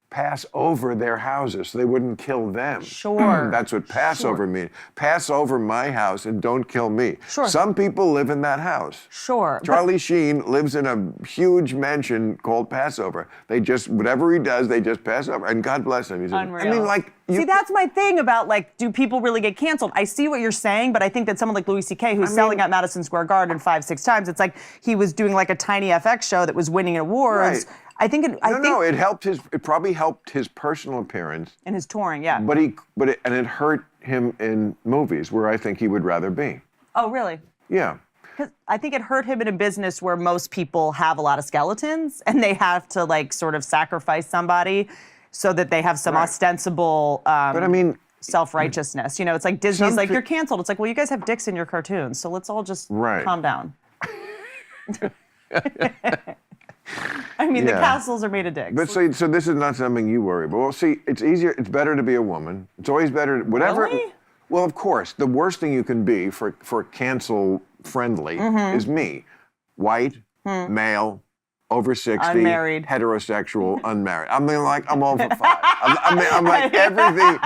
pass over their houses so they wouldn't kill them. Sure. That's what Passover means. Pass over my house and don't kill me. Sure. Some people live in that house. Sure. Charlie Sheen lives in a huge mansion called Passover. They just, whatever he does, they just pass over. And God bless him. He's Unreal. See, that's my thing about do people really get canceled? I see what you're saying, but I think that someone like Louis C.K., who's selling out Madison Square Garden 5-6 times, it's like he was doing a tiny FX show that was winning awards. Right. I think it helped it probably helped his personal appearance. And his touring, yeah. But it hurt him in movies where I think he would rather be. Oh, really? Yeah. Because I think it hurt him in a business where most people have a lot of skeletons and they have to sort of sacrifice somebody so that they have some ostensible but I mean, self-righteousness. It's like Disney's you're canceled. It's like, well, you guys have dicks in your cartoons, so let's all just calm down. I mean, the castles are made of dicks. But so this is not something you worry about. Well, see, it's easier. It's better to be a woman. It's always better. Whatever. Really? Well, of course, the worst thing you can be for cancel friendly is me, white, male, over 60, unmarried, heterosexual, unmarried. I mean, I'm all for five. I'm like everything.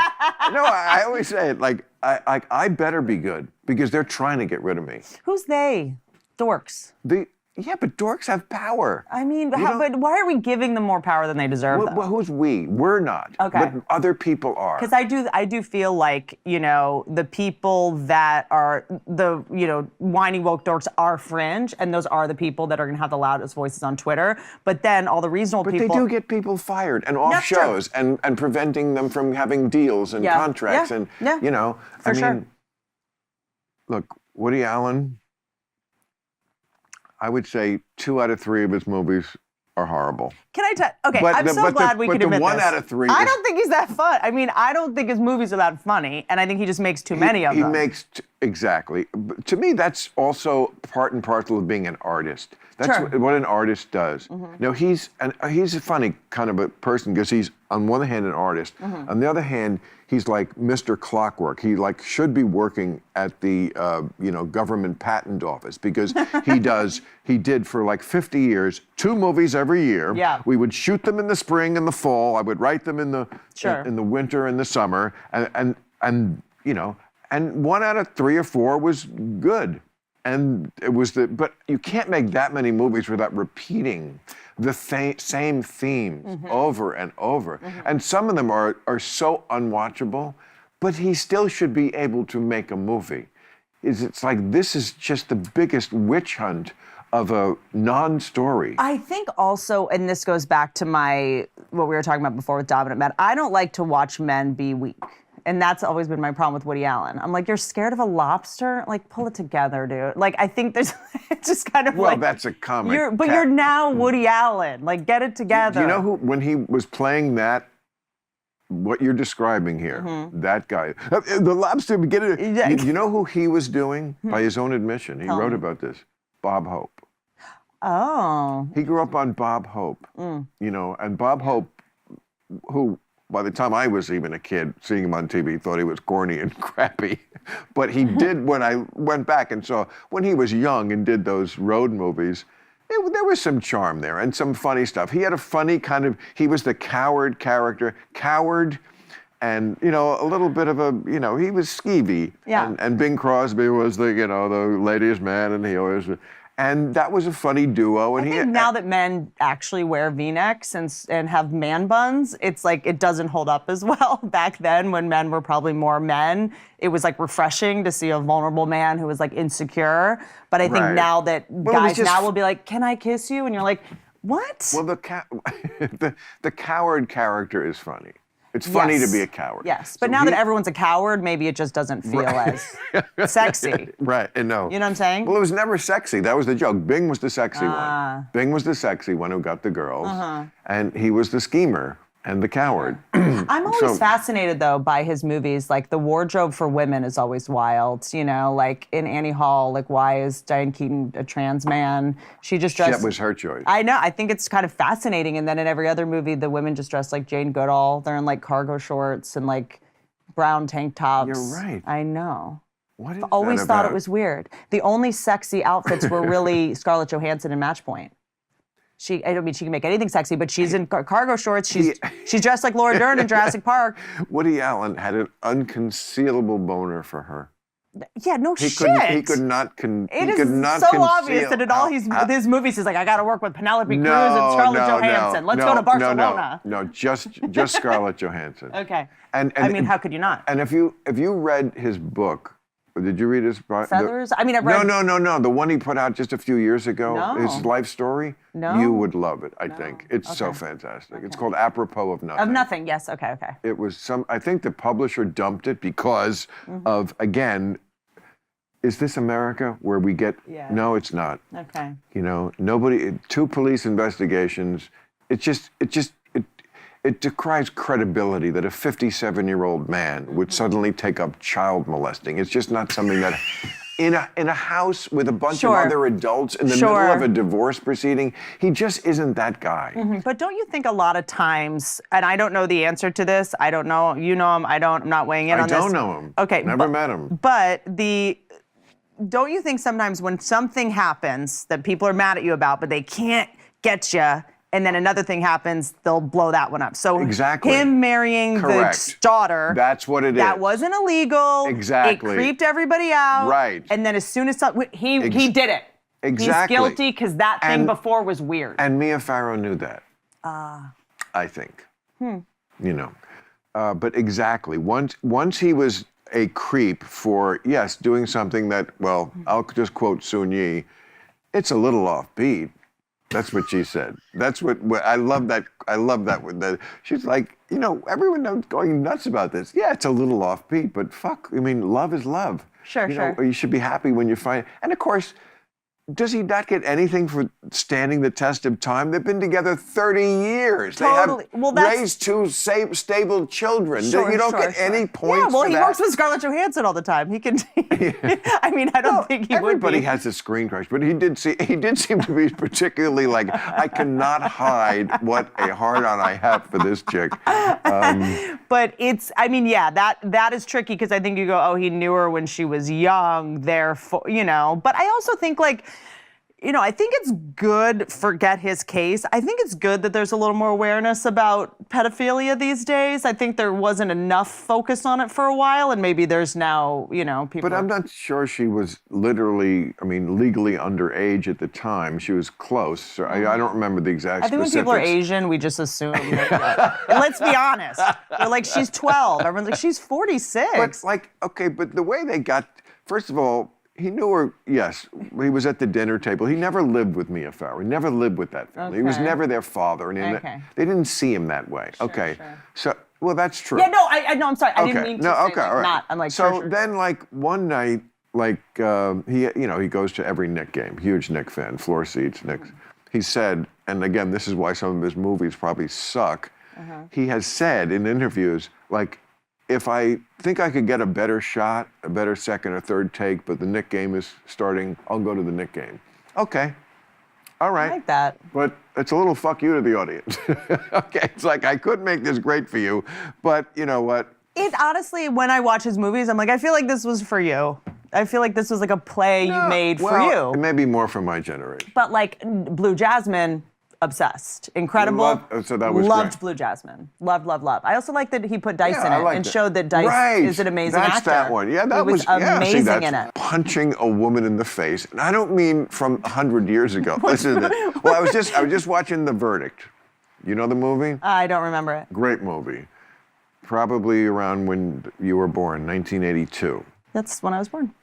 No, I always say it I better be good because they're trying to get rid of me. Who's they? Dorks. Yeah, but dorks have power. I mean, but why are we giving them more power than they deserve? Well, who's we? We're not. Okay. But other people are. Because I do feel like, the people that are the, whiny woke dorks are fringe, and those are the people that are going to have the loudest voices on Twitter. But then all the reasonable people. But they do get people fired and off shows and preventing them from having deals and contracts and, For sure. Look, Woody Allen, I would say 2 out of 3 of his movies are horrible. Can I tell? Okay, I'm so glad we can admit this. But the 1 out of 3. I don't think he's that fun. I mean, I don't think his movies are that funny, and I think he just makes too many of them. He makes exactly. But to me, that's also part and parcel of being an artist. That's what an artist does. Now he's a funny kind of a person because he's on one hand an artist, on the other hand he's like Mr. Clockwork. He should be working at the government patent office because he did for 50 years 2 movies every year. Yeah. We would shoot them in the spring and the fall. I would write them in the in the winter and the summer and 1 out of 3 or 4 was good. And it was but you can't make that many movies without repeating the same themes over and over. And some of them are so unwatchable, but he still should be able to make a movie. It's like this is just the biggest witch hunt of a non-story. I think also, and this goes back to what we were talking about before with dominant men, I don't like to watch men be weak. And that's always been my problem with Woody Allen. I'm like, you're scared of a lobster? Pull it together, dude. I think there's, it's just kind of well, that's a comic. You're now Woody Allen. Get it together. Do you know who, when he was playing that, what you're describing here, that guy, the lobster, get it. You know who he was doing, by his own admission? He wrote about this. Bob Hope. Oh. He grew up on Bob Hope, and Bob Hope, who by the time I was even a kid, seeing him on TV, thought he was corny and crappy. But he did, when I went back and saw, when he was young and did those road movies, there was some charm there and some funny stuff. He had a funny kind of, he was the coward character, and, you know, a little bit of a, you know, he was skeevy. Yeah. And Bing Crosby was the, you know, the ladies' man, and he always, and that was a funny duo. And I think now that men actually wear V-necks and have man buns, it's like it doesn't hold up as well. Back then, when men were probably more men, it was like refreshing to see a vulnerable man who was like insecure. But I think now that guys now will be like, "Can I kiss you?" And you're like, "What?" Well, the coward character is funny. It's funny to be a coward. Yes, but so now that everyone's a coward, maybe it just doesn't feel as sexy. Right, and no. You know what I'm saying? Well, it was never sexy. That was the joke. Bing was the sexy one. Bing was the sexy one who got the girls, and he was the schemer and the coward. I'm always fascinated, though, by his movies. Like, the wardrobe for women is always wild. You know, like in Annie Hall, like, why is Diane Keaton a trans man? She just dressed... That was her choice. I know. I think it's kind of fascinating. And then in every other movie, the women just dress like Jane Goodall. They're in, like, cargo shorts and, like, brown tank tops. You're right. I know. What is I've always that thought about? it was weird. The only sexy outfits were really Scarlett Johansson and Match Point. I don't mean she can make anything sexy, but she's in cargo shorts. She's dressed like Laura Dern in Jurassic Park. Woody Allen had an unconcealable boner for her. Yeah, no He shit. He could not It is so obvious that in all his movies, he's like, I got to work with Penelope Cruz and Scarlett Johansson. Let's go to Barcelona. No, just Scarlett Johansson. Okay. And I mean, how could you not? And if you read his book, did you read his book? Feathers? I mean, I've read... No. The one he put out just a few years ago, his life story. No. You would love it, I think. It's so fantastic. Okay. It's called Apropos of Nothing. Of Nothing, yes. Okay. It was I think the publisher dumped it because of, again, is this America where we get... Yeah. No, it's not. Okay. You know, two police investigations, it decries credibility that a 57-year-old man would suddenly take up child molesting. It's just not something that, in a house with a bunch of other adults in the middle of a divorce proceeding, he just isn't that guy. But don't you think a lot of times, and I don't know the answer to this, I don't know, you know him, I'm not weighing in on this. I don't know him. Okay. Never met him. But don't you think sometimes when something happens that people are mad at you about, but they can't get you, and then another thing happens, they'll blow that one up. So him marrying the daughter. That's what it is. That wasn't illegal. Exactly. It creeped everybody out. Right. And then as soon as he did it. Exactly. He's guilty because that thing before was weird. And Mia Farrow knew that. I think. You know. But exactly. Once he was a creep for, yes, doing something that, well, I'll just quote Sun Yi, it's a little offbeat. That's what she said. That's what I love that. I love that. She's like, you know, everyone knows going nuts about this. Yeah, it's a little offbeat, but fuck, I mean, love is love. Sure. You should be happy when you find. And of course, does he not get anything for standing the test of time? They've been together 30 years. Totally. They have raised two stable children. You don't get any points for that. He works with Scarlett Johansson all the time. He can. I mean, I don't think he would be. Everybody has a screen crush, but he did seem to be particularly like, I cannot hide what a hard-on I have for this chick. But it's, I mean, yeah, that is tricky because I think you go, oh, he knew her when she was young, therefore, you know. But I also think, like, you know, I think it's good, forget his case. I think it's good that there's a little more awareness about pedophilia these days. I think there wasn't enough focus on it for a while, and maybe there's now, you know, people. But I'm not sure she was legally underage at the time. She was close. So I don't remember the exact specifics. I think when people are Asian, we just assume. And let's be honest. They're like, she's 12. Everyone's like, she's 46. But like, okay, but the way they got, first of all, he knew her, yes. He was at the dinner table. He never lived with Mia Farrow. He never lived with that family. He was never their father. And they didn't see him that way. Sure. So, well, that's true. Yeah, no, I'm sorry. I didn't mean to say all right. not. I'm like, so then, like, one night, like, he goes to every Knick game. Huge Knick fan, floor seats, Knicks. He said, and again, this is why some of his movies probably suck. He has said in interviews, like, if I think I could get a better shot, a better second or third take, but the Knick game is starting, I'll go to the Knick game. Okay. All right. I like that. But it's a little fuck you to the audience. Okay, it's like, I could make this great for you, but you know what? It honestly, when I watch his movies, I'm like, I feel like this was for you. I feel like this was like a play you made for you. It may be more for my generation. But like Blue Jasmine, obsessed. Incredible. So that was Loved great. Blue Jasmine. Love, love, love. I also like that he put Dice Yeah, in I it liked and it. showed that Dice is an amazing actor. That's that one. Yeah, that He was amazing see, that's in it. punching a woman in the face. And I don't mean from 100 years ago. Listen to this. Well, I was just watching The Verdict. You know the movie? I don't remember it. Great movie. Probably around when you were born, 1982. That's when I was born.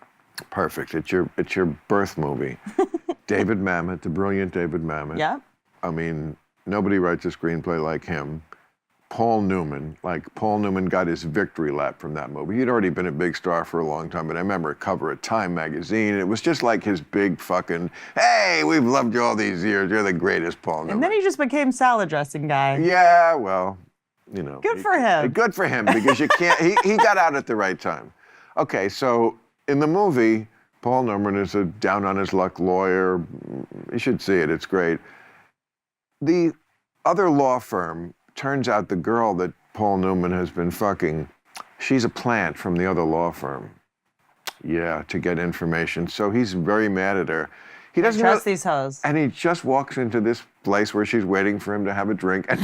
Perfect. It's your birth movie. David Mamet, the brilliant David Mamet. Yeah. I mean, nobody writes a screenplay like him. Paul Newman got his victory lap from that movie. He'd already been a big star for a long time, but I remember a cover of Time magazine. It was just like his big fucking, hey, we've loved you all these years. You're the greatest, Paul Newman. And then he just became salad dressing guy. Yeah, well, you know. Good for him. Good for him, because you can't, he got out at the right time. Okay, so in the movie, Paul Newman is a down on his luck lawyer. You should see it, it's great. The other law firm, turns out the girl that Paul Newman has been fucking, she's a plant from the other law firm. Yeah, to get information. So he's very mad at her. He doesn't trust these hoes. And he just walks into this place where she's waiting for him to have a drink and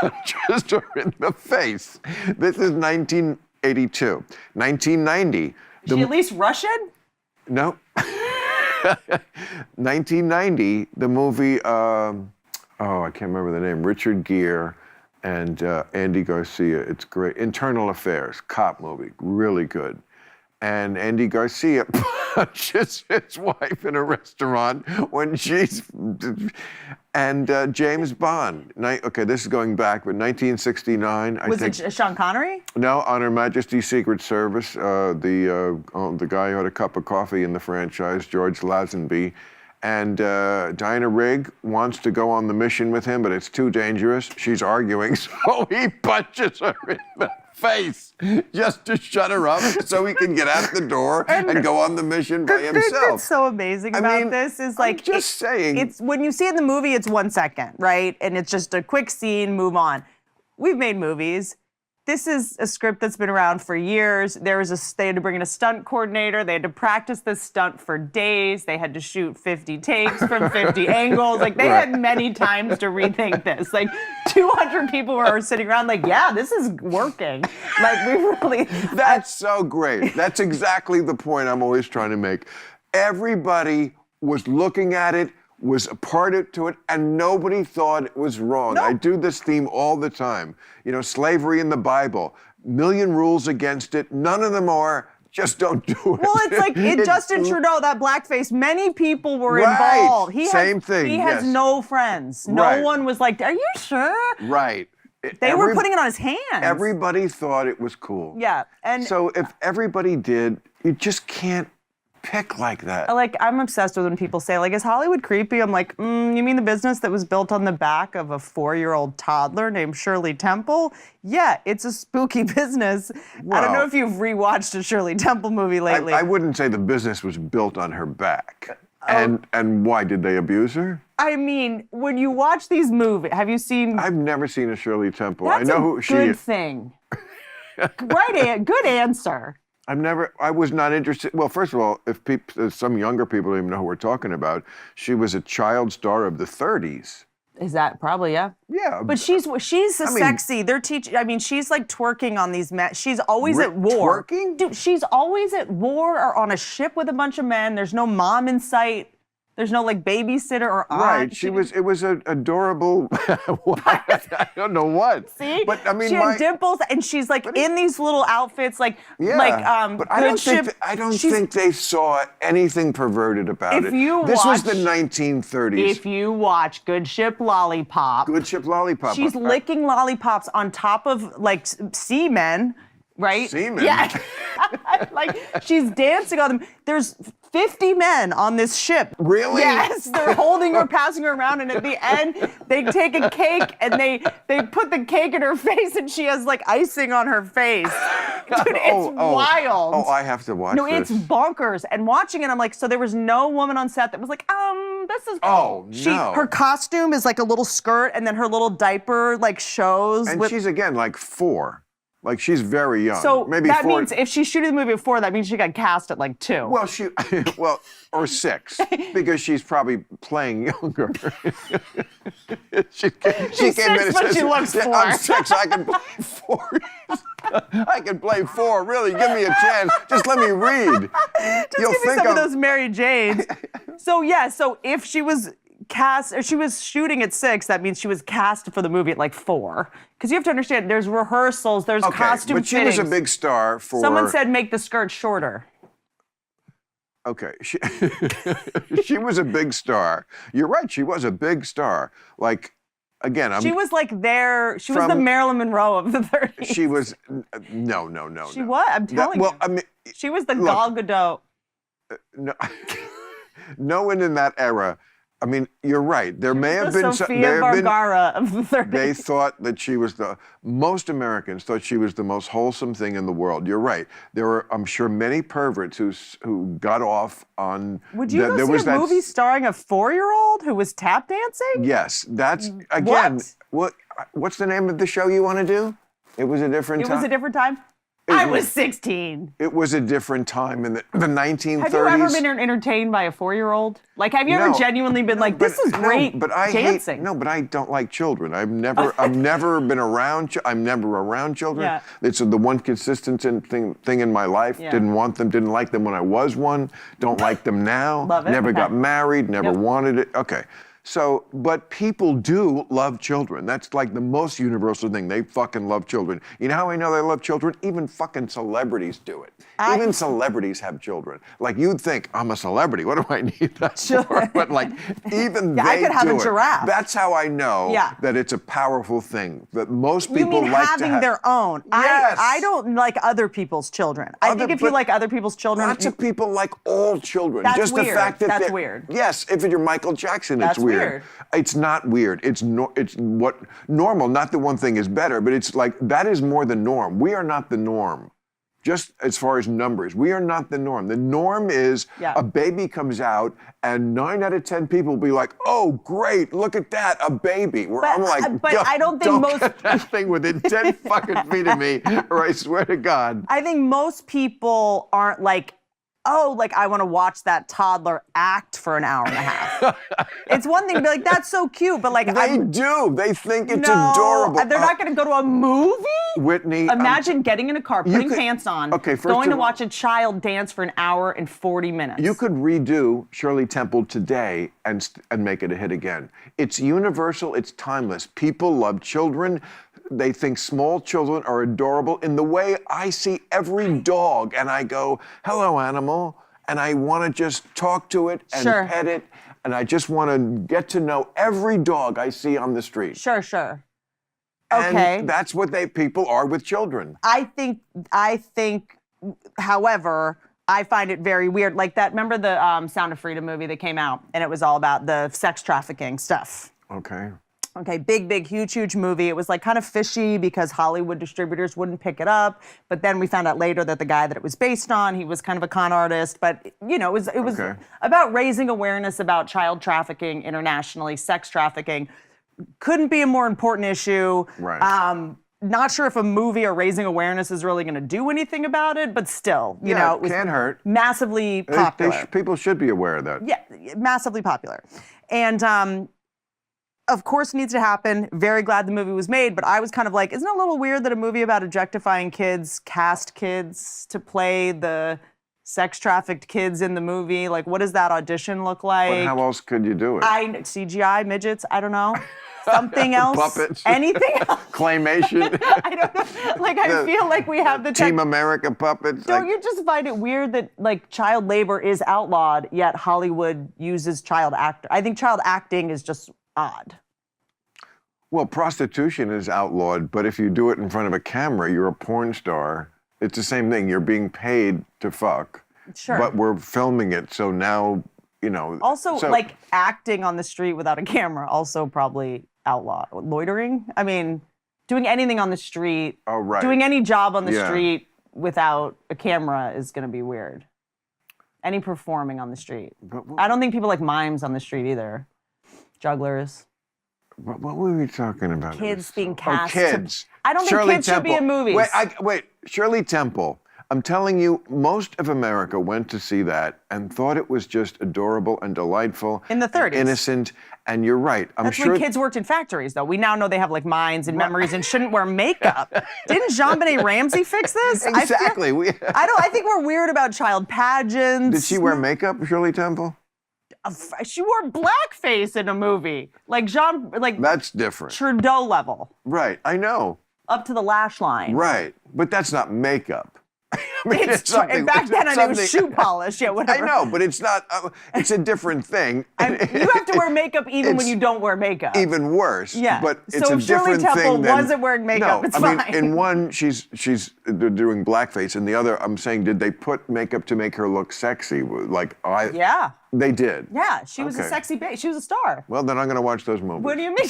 punches her in the face. This is 1982. 1990. Is she at least Russian? No. 1990, the movie, I can't remember the name, Richard Gere and Andy Garcia. It's great. Internal Affairs, cop movie, really good. And Andy Garcia punches his wife in a restaurant when she's, and James Bond. Okay, this is going back, but 1969, I think. Was it Sean Connery? No, on Her Majesty's Secret Service, the guy who had a cup of coffee in the franchise, George Lazenby. And Diana Rigg wants to go on the mission with him, but it's too dangerous. She's arguing, so he punches her in the face just to shut her up so he can get out the door and go on the mission by himself. The thing that's so amazing about this is like, I'm just saying. It's when you see it in the movie, it's 1 second, right? And it's just a quick scene, move on. We've made movies. This is a script that's been around for years. They had to bring in a stunt coordinator. They had to practice this stunt for days. They had to shoot 50 takes from 50 angles. Like, they had many times to rethink this. Like, 200 people were sitting around like, yeah, this is working. Like, we really... That's so great. That's exactly the point I'm always trying to make. Everybody was looking at it, was a part to it, and nobody thought it was wrong. No. I do this theme all the time. You know, slavery in the Bible, million rules against it, none of them are, just don't do it. Well, it's like Justin Trudeau, that blackface, many people were Right. involved. Same thing, He has yes. no friends. No Right. one was like, are you sure? Right. They were putting it on his hands. Everybody thought it was cool. Yeah, and So if everybody did, you just can't pick like that. like, I'm obsessed with when people say, like, is Hollywood creepy? I'm like, you mean the business that was built on the back of a 4-year-old toddler named Shirley Temple? Yeah, it's a spooky business. I don't know if you've rewatched a Shirley Temple movie lately. I wouldn't say the business was built on her back. And why, did they abuse her? I mean, when you watch these movies, have you seen... I've never seen a Shirley Temple. That's I know who she is. good thing. Good answer. I was not interested. Well, first of all, if some younger people don't even know who we're talking about, she was a child star of the 30s. Is that probably, yeah? Yeah. But she's sexy. They're teaching, I mean, she's like twerking on these men. She's always at war. Twerking? Dude, she's always at war or on a ship with a bunch of men. There's no mom in sight. There's no like babysitter or aunt. Right. It was an adorable, I don't know what. See? But I mean, she had dimples and she's like in these little outfits, like, but I don't think they saw anything perverted about it. This was the 1930s. If you watch Good Ship Lollipop. Good Ship Lollipop. She's licking lollipops on top of like seamen, right? Seamen? Yeah. Like, she's dancing on them. There's 50 men on this ship. Really? Yes, they're holding her, passing her around, and at the end, they take a cake and they put the cake in her face, and she has like icing on her face. Dude, it's wild. Oh, I have to watch this. No, it's bonkers. And watching it, I'm like, so there was no woman on set that was like, this is. Oh, no. Her costume is like a little skirt, and then her little diaper like shows. And she's again like 4. Like she's very young. So maybe that 4. means if she's shooting the movie at 4, that means she got cast at like 2. Well, or 6, because she's probably playing younger. she She's came 6, in and but says, she looks 4. I'm 6, I can play 4. I can play 4, really, give me a chance. Just let me read. Just give me some of those Mary Janes. So if she was cast, or she was shooting at 6, that means she was cast for the movie at like 4. Because you have to understand, there's rehearsals, there's costume but she fittings. was a big star for... Someone said make the skirt shorter. Okay, she was a big star. You're right, she was a big star. Like, again, she was like she was the Marilyn Monroe of the 30s. She was, no. She was, I'm telling you. I mean, she was the Gal Gadot. No, no one in that era. I mean, you're right. There may have been Sofia Vergara of the 30s. They thought that she was most Americans thought she was the most wholesome thing in the world. You're right. There were, I'm sure, many perverts who got off on. Would you go see a movie starring a 4-year-old who was tap dancing? Yes, that's again. What's the name of the show you want to do? It was a different time. It was a different time. I was 16. It was a different time in the 1930s. Have you ever been entertained by a 4-year-old? Like, have you ever genuinely been like, this is great dancing? But I don't like children. I've never been around. I'm never around children. Yeah. It's the one consistent thing in my life. Yeah. Didn't want them. Didn't like them when I was one. Don't like them now. Love it. Never got married. Never wanted it. Okay. So, but people do love children. That's like the most universal thing. They fucking love children. You know how I know they love children? Even fucking celebrities do it. Even celebrities have children. Like, you'd think, I'm a celebrity. What do I need that for? But like, even they I could have do a giraffe. That's how I know that it's a powerful thing. That most people you mean like having to have their own? Yes. I don't like other people's children. I think if you like other people's children, lots of people like all children. That's Just weird. the fact that That's weird. Yes, if you're Michael Jackson, That's it's weird. It's not weird. It's what normal. Not that one thing is better, but it's like that is more the norm. We are not the norm. Just as far as numbers, we are not the norm. The norm is a baby comes out and 9 out of 10 people will be like, "Oh, great! Look at that, a baby." I'm like, but I don't think most get that thing within 10 fucking feet of me, or I swear to God. I think most people aren't like, oh, like I want to watch that toddler act for an hour and a half. It's one thing to be like, that's so cute, but like they do. They think it's adorable. They're not going to go to a movie? Whitney, imagine getting in a car, putting pants on, going to watch a child dance for an hour and 40 minutes. You could redo Shirley Temple today and make it a hit again. It's universal. It's timeless. People love children. They think small children are adorable in the way I see every dog and I go, hello, animal. And I want to just talk to it and pet it. And I just want to get to know every dog I see on the street. Sure. Okay. And that's what people are with children. I think, however, I find it very weird. Like that, remember the Sound of Freedom movie that came out? And it was all about the sex trafficking stuff. Okay, big, huge movie. It was like kind of fishy because Hollywood distributors wouldn't pick it up. But then we found out later that the guy that it was based on, he was kind of a con artist. But, you know, it was about raising awareness about child trafficking internationally, sex trafficking. Couldn't be a more important issue. Right. Not sure if a movie or raising awareness is really going to do anything about it, but still, you know, it was can't hurt. Massively popular. People should be aware of that. Yeah, massively popular. And, of course, needs to happen. Very glad the movie was made, but I was kind of like, isn't it a little weird that a movie about objectifying kids cast kids to play the sex trafficked kids in the movie? Like, what does that audition look like? But how else could you do it? CGI, midgets, I don't know. Something else? Puppets? Anything else? Claymation? I don't know. Like, I feel like we have the Team America puppets. Don't you just find it weird that, like, child labor is outlawed, yet Hollywood uses child actor? I think child acting is just odd. Well, prostitution is outlawed, but if you do it in front of a camera, you're a porn star. It's the same thing. You're being paid to fuck. Sure. But we're filming it, so now, you know. Also, like, acting on the street without a camera, also probably outlawed. Loitering? I mean, doing anything on the street. Oh, right. Doing any job on the street without a camera is going to be weird. Any performing on the street. But I don't think people like mimes on the street either. Jugglers. What were we talking about? Kids being cast. Oh, kids. I don't think Shirley kids should be Temple. in movies. Wait, Shirley Temple. I'm telling you, most of America went to see that and thought it was just adorable and delightful. In the 30s. Innocent, and you're right. That's when kids worked in factories, though. We now know they have like minds and memories and shouldn't wear makeup. Didn't JonBenet Ramsey fix this? Exactly. I think we're weird about child pageants. Did she wear makeup, Shirley Temple? She wore blackface in a movie, like That's different. Trudeau level. Right, I know. Up to the lash line. Right, but that's not makeup. I mean, back then it was shoe polish, yeah, whatever. I know, but it's not. It's a different thing. You have to wear makeup even when you don't wear makeup. Even worse. Yeah. But it's so a if Shirley different Temple thing than, wasn't wearing makeup, it's fine. fine. In one, she's they're doing blackface, and the other, I'm saying, did they put makeup to make her look sexy? Yeah. They did. Yeah, she was a sexy babe. She was a star. Well, then I'm going to watch those movies. What do you mean?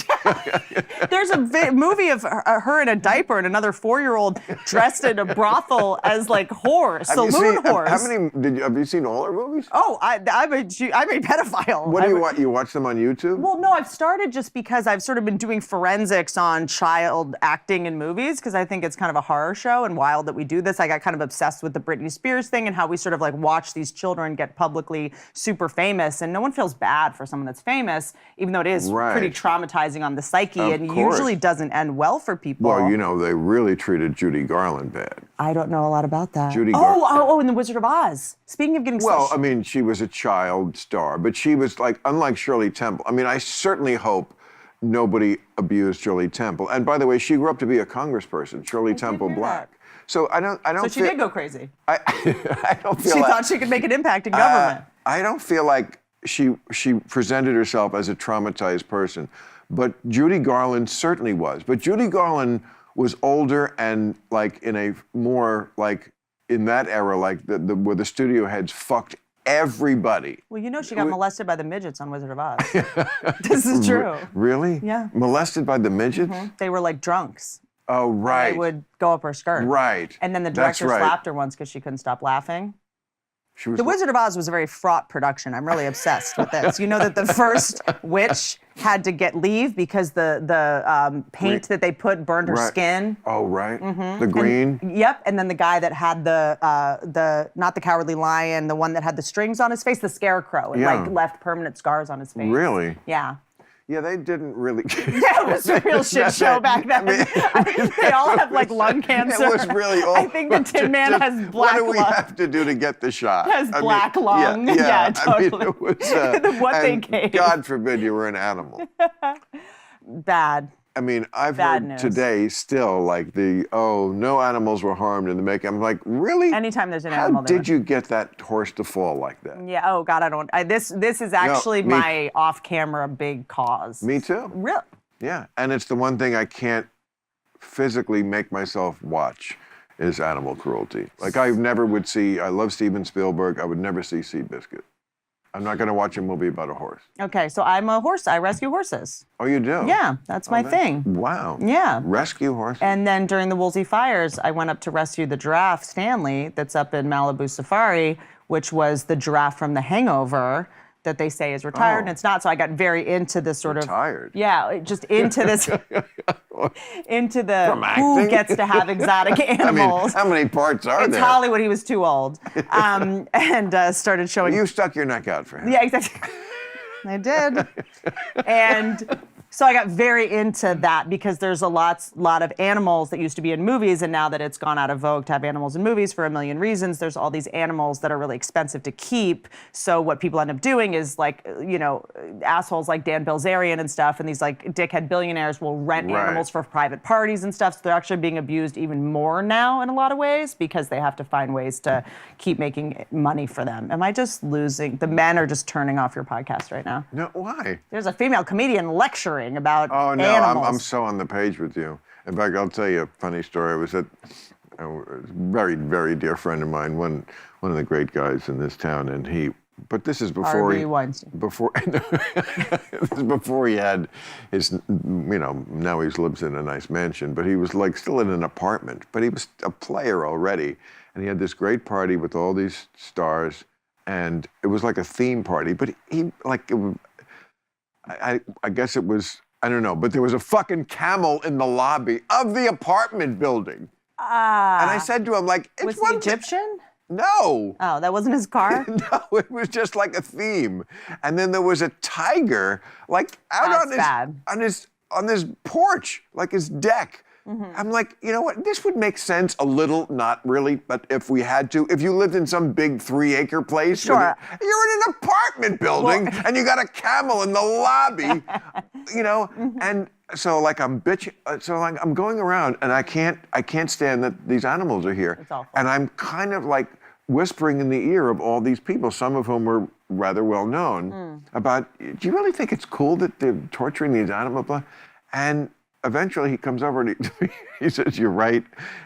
There's a movie of her in a diaper and another 4-year-old dressed in a brothel as like whore, saloon whores. Have you seen all her movies? Oh, I'm a pedophile. What do you watch? You watch them on YouTube? Well, no, I've started just because I've sort of been doing forensics on child acting in movies because I think it's kind of a horror show and wild that we do this. I got kind of obsessed with the Britney Spears thing and how we sort of like watch these children get publicly super famous, and no one feels bad for someone that's famous, even though it is pretty traumatizing on the psyche, and usually doesn't end well for people. Well, you know, they really treated Judy Garland bad. I don't know a lot about that. Judy in The Wizard of Oz. Speaking of getting I mean, she was a child star, but she was like, unlike Shirley Temple. I mean, I certainly hope nobody abused Shirley Temple. And by the way, she grew up to be a congressperson, Shirley Temple Black. So I don't. So she did go crazy. I don't feel. She thought she could make an impact in government. I don't feel like she presented herself as a traumatized person, but Judy Garland certainly was. But Judy Garland was older and like in a more like in that era, like where the studio heads fucked everybody. Well, you know she got molested by the midgets on Wizard of Oz. This is true. Really? Yeah. Molested by the midgets? Mm-hmm. They were like drunks. Oh, right. They would go up her skirt. Right. And then the director slapped her once because she couldn't stop laughing. The Wizard of Oz was a very fraught production. I'm really obsessed with this. You know that the first witch had to leave because the paint that they put burned her skin. Oh, right. Mm-hmm. The green. And then the guy that had the not the Cowardly Lion, the one that had the strings on his face, the Scarecrow, and like left permanent scars on his face. Really? Yeah. Yeah, they didn't really. Yeah, it was a real shit show back then. I think they all have like lung cancer. It was really awful. I think the Tin Man has black lung. What do we have to do to get the shot? Has black lung. Yeah, totally. I mean, it was, what they gave. God forbid you were an animal. Bad. I mean, I've Bad heard news. today still like no animals were harmed in the making. I'm like, really? Anytime there's an animal How did you get that horse to fall like that? Yeah. Oh God, this is actually my off-camera big cause. Me too. Really? Yeah, and it's the one thing I can't physically make myself watch is animal cruelty. Like I love Steven Spielberg. I would never see Seabiscuit. I'm not going to watch a movie about a horse. Okay, so I'm a horse. I rescue horses. Oh, you do? Yeah, that's my thing. Wow. Yeah. Rescue horses. And then during the Woolsey fires, I went up to rescue the giraffe, Stanley, that's up in Malibu Safari, which was the giraffe from The Hangover that they say is retired, and it's not. So I got very into this sort of retired. Yeah, just into this, into the From who acting? gets to have exotic animals. I mean, how many parts are It's there? Hollywood. He was too old, and started showing. You stuck your neck out for him. Yeah, exactly. I did, and so I got very into that because there's a lot of animals that used to be in movies, and now that it's gone out of vogue to have animals in movies for a million reasons, there's all these animals that are really expensive to keep. So what people end up doing is like, assholes like Dan Bilzerian and stuff, and these like dickhead billionaires will rent animals for private parties and stuff. So they're actually being abused even more now in a lot of ways because they have to find ways to keep making money for them. Am I just losing? The men are just turning off your podcast right now. No, why? There's a female comedian lecturing about Oh, no, animals. I'm so on the page with you. In fact, I'll tell you a funny story. I was at a very, very dear friend of mine, one of the great guys in this town, and but this is before Harvey Weinstein. This is before he had his, now he lives in a nice mansion, but he was like still in an apartment, but he was a player already, and he had this great party with all these stars, and it was like a theme party. But he like it was, I guess it was, I don't know, but there was a fucking camel in the lobby of the apartment building. And I said to him, like, it's was one he Egyptian? No. Oh, that wasn't his car? No, it was just like a theme. And then there was a tiger, like out on his porch, like his deck. I'm like, you know what? This would make sense a little, not really, but if we had to, if you lived in some big 3-acre place, sure. You're in an apartment building and you got a camel in the lobby, you know, and so like I'm bitching, so like I'm going around and I can't stand that these animals are here. It's awful. And I'm kind of like whispering in the ear of all these people, some of whom were rather well known, about, do you really think it's cool that they're torturing these animals? And eventually he comes over and he says, you're right,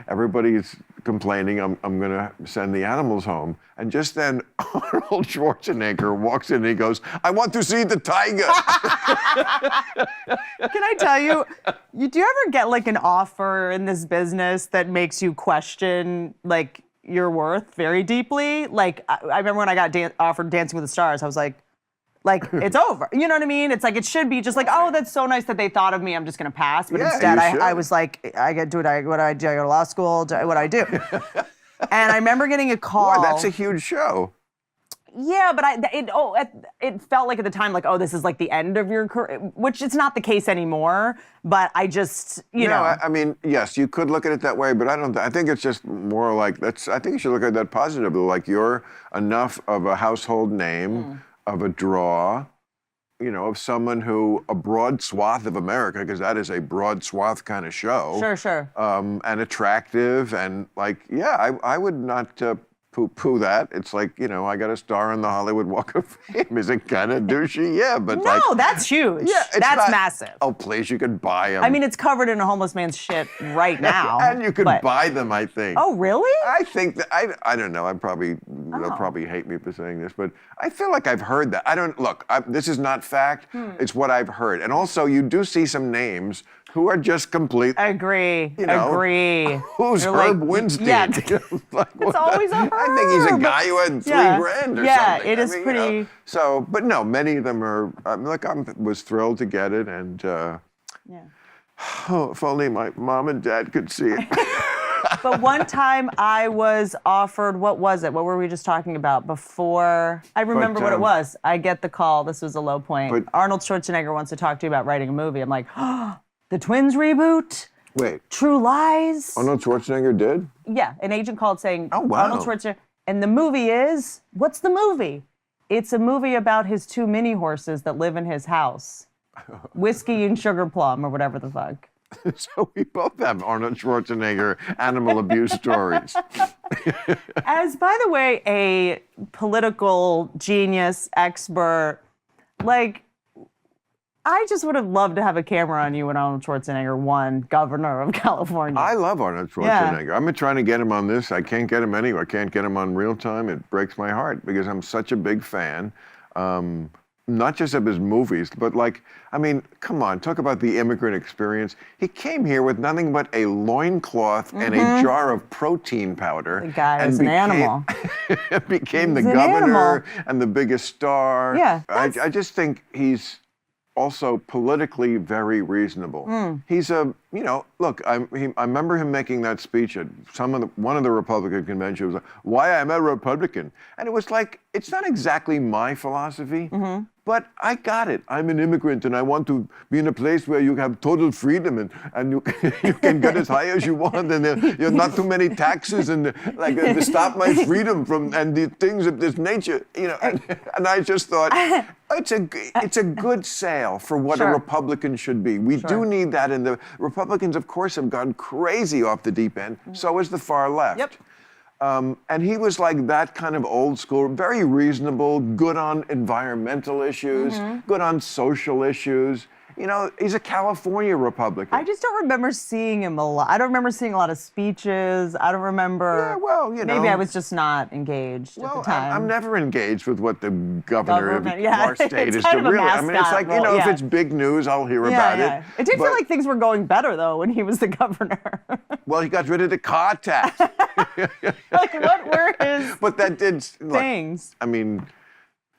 everybody's complaining, I'm going to send the animals home. And just then Arnold Schwarzenegger walks in and he goes, I want to see the tiger. Can I tell you, do you ever get like an offer in this business that makes you question like your worth very deeply? Like I remember when I got offered Dancing with the Stars, I was like, it's over. You know what I mean? It's like, it should be just like, oh, that's so nice that they thought of me. I'm just going to pass. But instead, I was like, what do I do? I go to law school? What do I do? And I remember getting a call. Boy, that's a huge show. Yeah, but it felt like at the time, like, oh, this is like the end of your career, which it's not the case anymore. But I just, you know. I mean, yes, you could look at it that way, but I think it's just more like, I think you should look at that positively. Like, you're enough of a household name, of a draw, you know, of someone who, a broad swath of America, because that is a broad swath kind of show. Sure. And attractive, and like, yeah, I would not poo-poo that. It's like, you know, I got a star on the Hollywood Walk of Fame. Is it kind of douchey? Yeah, but no, that's huge. Yeah, that's massive. Oh, please, you could buy them. I mean, it's covered in a homeless man's shit right now. And you could buy them, I think. Oh, really? I think that, I don't know, they'll probably hate me for saying this, but I feel like I've heard that. This is not fact, it's what I've heard. And also, you do see some names who are just complete. Agree. Who's Herb Winstein? Yeah. It's always a Herb. I think he's a guy who had $3,000 or something. Yeah, it is pretty. You know, so, but no, many of them are. I was thrilled to get it, and if only my mom and dad could see it. But one time I was offered, what was it? What were we just talking about before? I remember what it was. I get the call. This was a low point. Arnold Schwarzenegger wants to talk to you about writing a movie. I'm like, oh, the Twins reboot? Wait. True Lies? Arnold Schwarzenegger did? Yeah, an agent called saying, oh, wow. Arnold Schwarzenegger. And the movie is, what's the movie? It's a movie about his 2 mini horses that live in his house. Whiskey and Sugar Plum, or whatever the fuck. So we both have Arnold Schwarzenegger animal abuse stories. As, by the way, a political genius expert, like, I just would have loved to have a camera on you when Arnold Schwarzenegger won governor of California. I love Arnold Schwarzenegger. I've been trying to get him on this. I can't get him anywhere. I can't get him on Real Time. It breaks my heart because I'm such a big fan. Not just of his movies, but like, I mean, come on, talk about the immigrant experience. He came here with nothing but a loincloth and a jar of protein powder. The guy is an animal. Became the governor and the biggest star. Yeah. I just think he's also politically very reasonable. He's look, I remember him making that speech at one of the Republican conventions, like, why I'm a Republican. And it was like, it's not exactly my philosophy, but I got it. I'm an immigrant and I want to be in a place where you have total freedom and you can get as high as you want and there are not too many taxes and to stop my freedom from and the things of this nature, you know. And I just thought, it's a good sale for what a Republican should be. We do need that, and the Republicans, of course, have gone crazy off the deep end. So has the far left. Yep. And he was like that kind of old school, very reasonable, good on environmental issues, good on social issues. You know, he's a California Republican. I just don't remember seeing him a lot. I don't remember seeing a lot of speeches. I don't remember. Yeah, well, you know. Maybe I was just not engaged at the time. I'm never engaged with what the governor of our state is doing. Really, I mean, it's like, you know, if it's big news, I'll hear about it. It did feel like things were going better, though, when he was the governor. Well, he got rid of the car tax. Like, what were his But that did, look, things? I mean,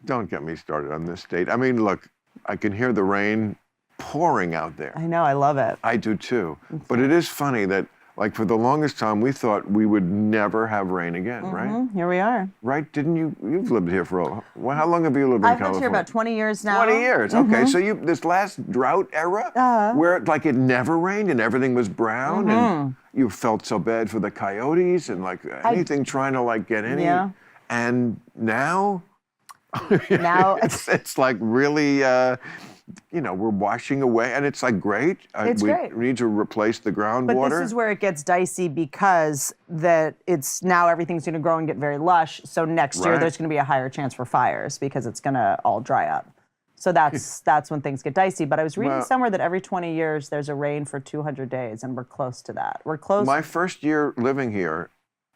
don't get me started on this state. I mean, look, I can hear the rain pouring out there. I know, I love it. I do too. But it is funny that, like, for the longest time, we thought we would never have rain again, right? Here we are. Right? Didn't you? You've lived here for how long have you lived in I've California? lived here about 20 years now. 20 years. Okay, so this last drought era, where like it never rained and everything was brown, and you felt so bad for the coyotes and like anything trying to like get any. Yeah. And now, Now it's like really. We're washing away, and it's like great. It's great. We need to replace the groundwater. But this is where it gets dicey because it's now everything's going to grow and get very lush. So next year there's going to be a higher chance for fires because it's going to all dry up. So that's when things get dicey. But I was reading somewhere that every 20 years there's a rain for 200 days, and we're close to that. We're close. My first year living here,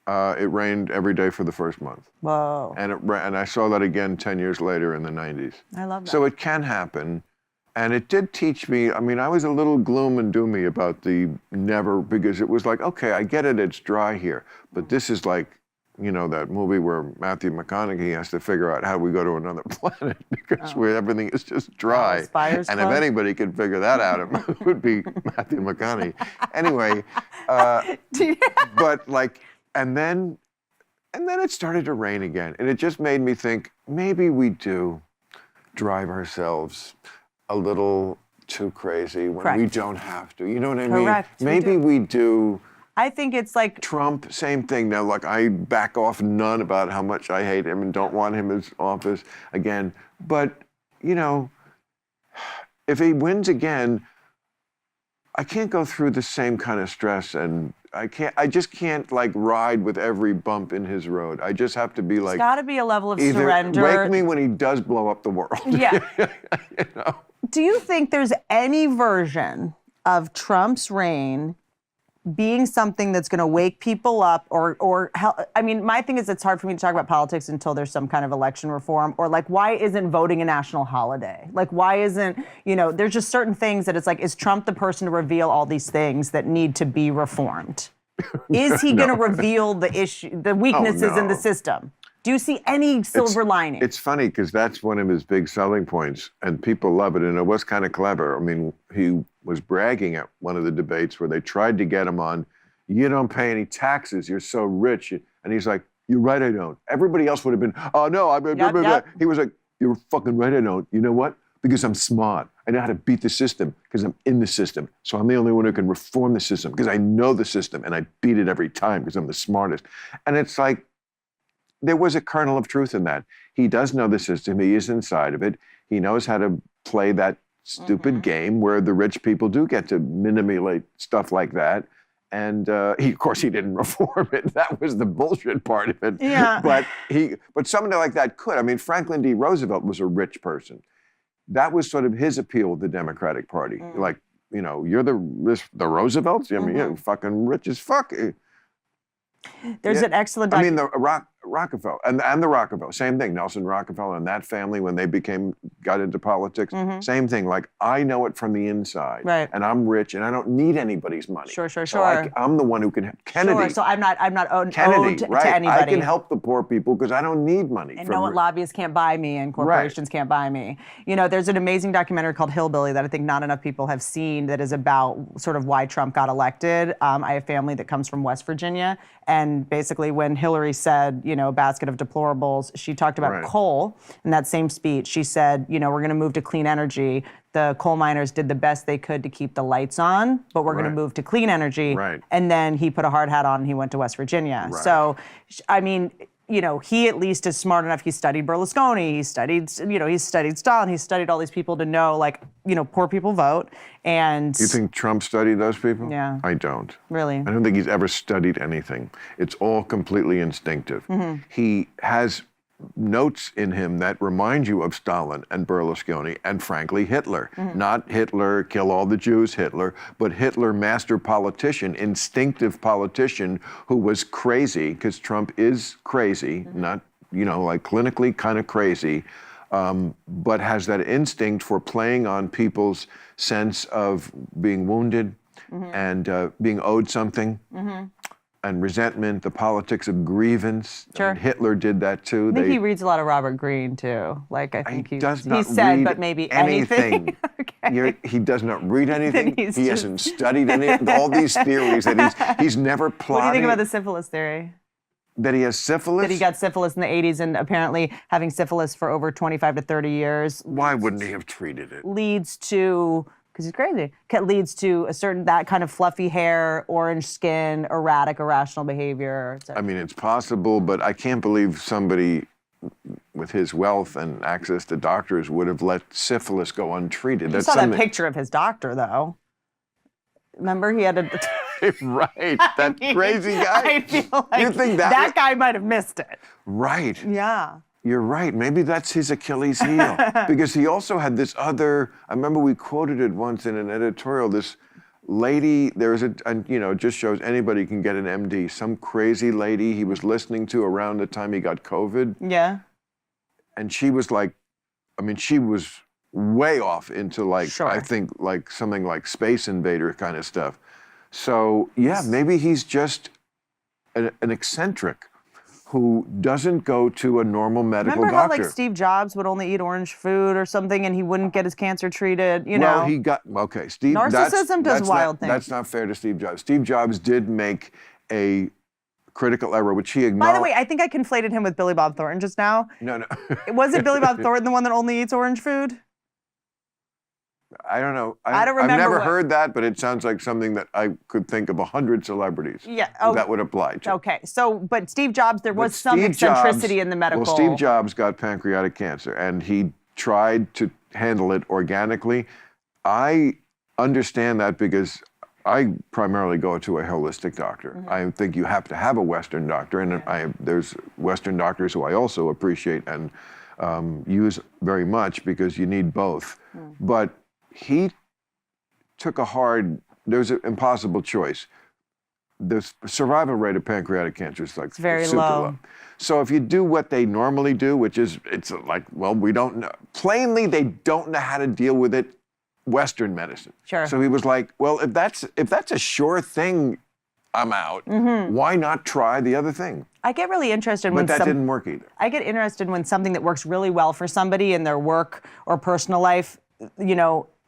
it rained every day for the first month. Whoa. And I saw that again 10 years later in the 90s. I love that. So it can happen. And it did teach me, I mean, I was a little gloom and doomy about the never, because it was like, okay, I get it, it's dry here. But this is like, that movie where Matthew McConaughey has to figure out how we go to another planet because where everything is just dry. And if anybody could figure that out, it would be Matthew McConaughey. Anyway, but like, and then it started to rain again. And it just made me think, maybe we do drive ourselves a little too crazy when we don't have to. You know what I mean? Correct. Maybe we do. I think it's like Trump, same thing. Now, like, I back off none about how much I hate him and don't want him in office again. But, if he wins again, I can't go through the same kind of stress, and I just can't like ride with every bump in his road. I just have to be like, it's got to be a level of either surrender. wake me when he does blow up the world. Yeah. Do you think there's any version of Trump's reign being something that's going to wake people up I mean, my thing is it's hard for me to talk about politics until there's some kind of election reform, or like, why isn't voting a national holiday? Like, why isn't, there's just certain things that it's like, is Trump the person to reveal all these things that need to be reformed? Is he going to reveal the weaknesses in the system? Do you see any silver lining? It's funny because that's one of his big selling points, and people love it. And it was kind of clever. I mean, he was bragging at one of the debates where they tried to get him on, you don't pay any taxes, you're so rich. And he's like, you're right, I don't. Everybody else would have been, oh, no. He was like, you're fucking right, I don't. You know what? Because I'm smart. I know how to beat the system because I'm in the system. So I'm the only one who can reform the system because I know the system and I beat it every time because I'm the smartest. And it's like, there was a kernel of truth in that. He does know the system. He is inside of it. He knows how to play that stupid game where the rich people do get to manipulate stuff like that. And of course, he didn't reform it. That was the bullshit part of it. Yeah. But somebody like that could. I mean, Franklin D. Roosevelt was a rich person. That was sort of his appeal with the Democratic Party. Like, you're the Roosevelts? I mean, you're fucking rich as fuck. There's an excellent. I mean, the Rockefeller and the Rockefeller, same thing. Nelson Rockefeller and that family, when they got into politics, same thing. Like, I know it from the inside, right? And I'm rich, and I don't need anybody's money. Sure. So I'm the one who can. Kennedy. Sure. So I'm not owed Kennedy, to right? anybody. I can help the poor people because I don't need money. And no one lobbyists can't buy me, and corporations can't buy me. There's an amazing documentary called Hillbilly that I think not enough people have seen that is about sort of why Trump got elected. I have family that comes from West Virginia, and basically when Hillary said, basket of deplorables, she talked about coal in that same speech. She said, we're going to move to clean energy. The coal miners did the best they could to keep the lights on, but we're going to move to clean energy. Right. And then he put a hard hat on and he went to West Virginia. Right. So, I mean, he at least is smart enough. He studied Berlusconi. He studied Stalin. He studied all these people to know, like, poor people vote. And you think Trump studied those people? Yeah. I don't. Really? I don't think he's ever studied anything. It's all completely instinctive. He has notes in him that remind you of Stalin and Berlusconi and, frankly, Hitler. Not Hitler, kill all the Jews, Hitler, but Hitler, master politician, instinctive politician who was crazy, because Trump is crazy, not, like clinically kind of crazy, but has that instinct for playing on people's sense of being wounded and being owed something. and resentment, the politics of grievance. I Sure. mean, Hitler did that too. I think he reads a lot of Robert Greene too. Like I think he does not he said, read but maybe anything. Okay. He does not read anything. he's He just- hasn't studied any. All these theories that he's never plotted. What do you think about the syphilis theory? That he has syphilis? That he got syphilis in the 80s and apparently having syphilis for over 25 to 30 years Why wouldn't he have treated it? leads to, because he's crazy, leads to that kind of fluffy hair, orange skin, erratic, irrational behavior. I mean, it's possible, but I can't believe somebody with his wealth and access to doctors would have let syphilis go untreated. You saw that picture of his doctor, though. Remember, he had a... Right, that crazy guy. I feel like You think that guy might have missed it. Right. Yeah. You're right. Maybe that's his Achilles heel. Because he also had this other, I remember we quoted it once in an editorial, this lady, there's and it just shows anybody can get an MD. Some crazy lady he was listening to around the time he got COVID. Yeah. And she was like, she was way off into Sure. I think like something like Space Invader kind of stuff. So yeah, maybe he's just an eccentric who doesn't go to a normal medical Remember how doctor. like Steve Jobs would only eat orange food or something and he wouldn't get his cancer treated, Well, he got, okay, Steve. Narcissism does wild things. That's not fair to Steve Jobs. Steve Jobs did make a critical error, which he acknowledged. By the way, I think I conflated him with Billy Bob Thornton just now. No. Was it Billy Bob Thornton, the one that only eats orange food? I don't know. I don't remember I've never what- heard that, but it sounds like something that I could think of 100 celebrities that would apply to. Okay, but Steve Jobs, there was But some Steve eccentricity Jobs- in the medical. Well, Steve Jobs got pancreatic cancer, and he tried to handle it organically. I understand that because I primarily go to a holistic doctor. Mm-hmm. I think you have to have a Western doctor, and there's Western doctors who I also appreciate and use very much because you need both. But he took there's an impossible choice. The survival rate of pancreatic cancer is like very super low. So if you do what they normally do, which is, it's like, well, we don't know. Plainly, they don't know how to deal with it, Western medicine. Sure. So he was like, well, if that's a sure thing, I'm out. Why not try the other thing? I get really interested But that didn't work either. I get interested when something that works really well for somebody in their work or personal life,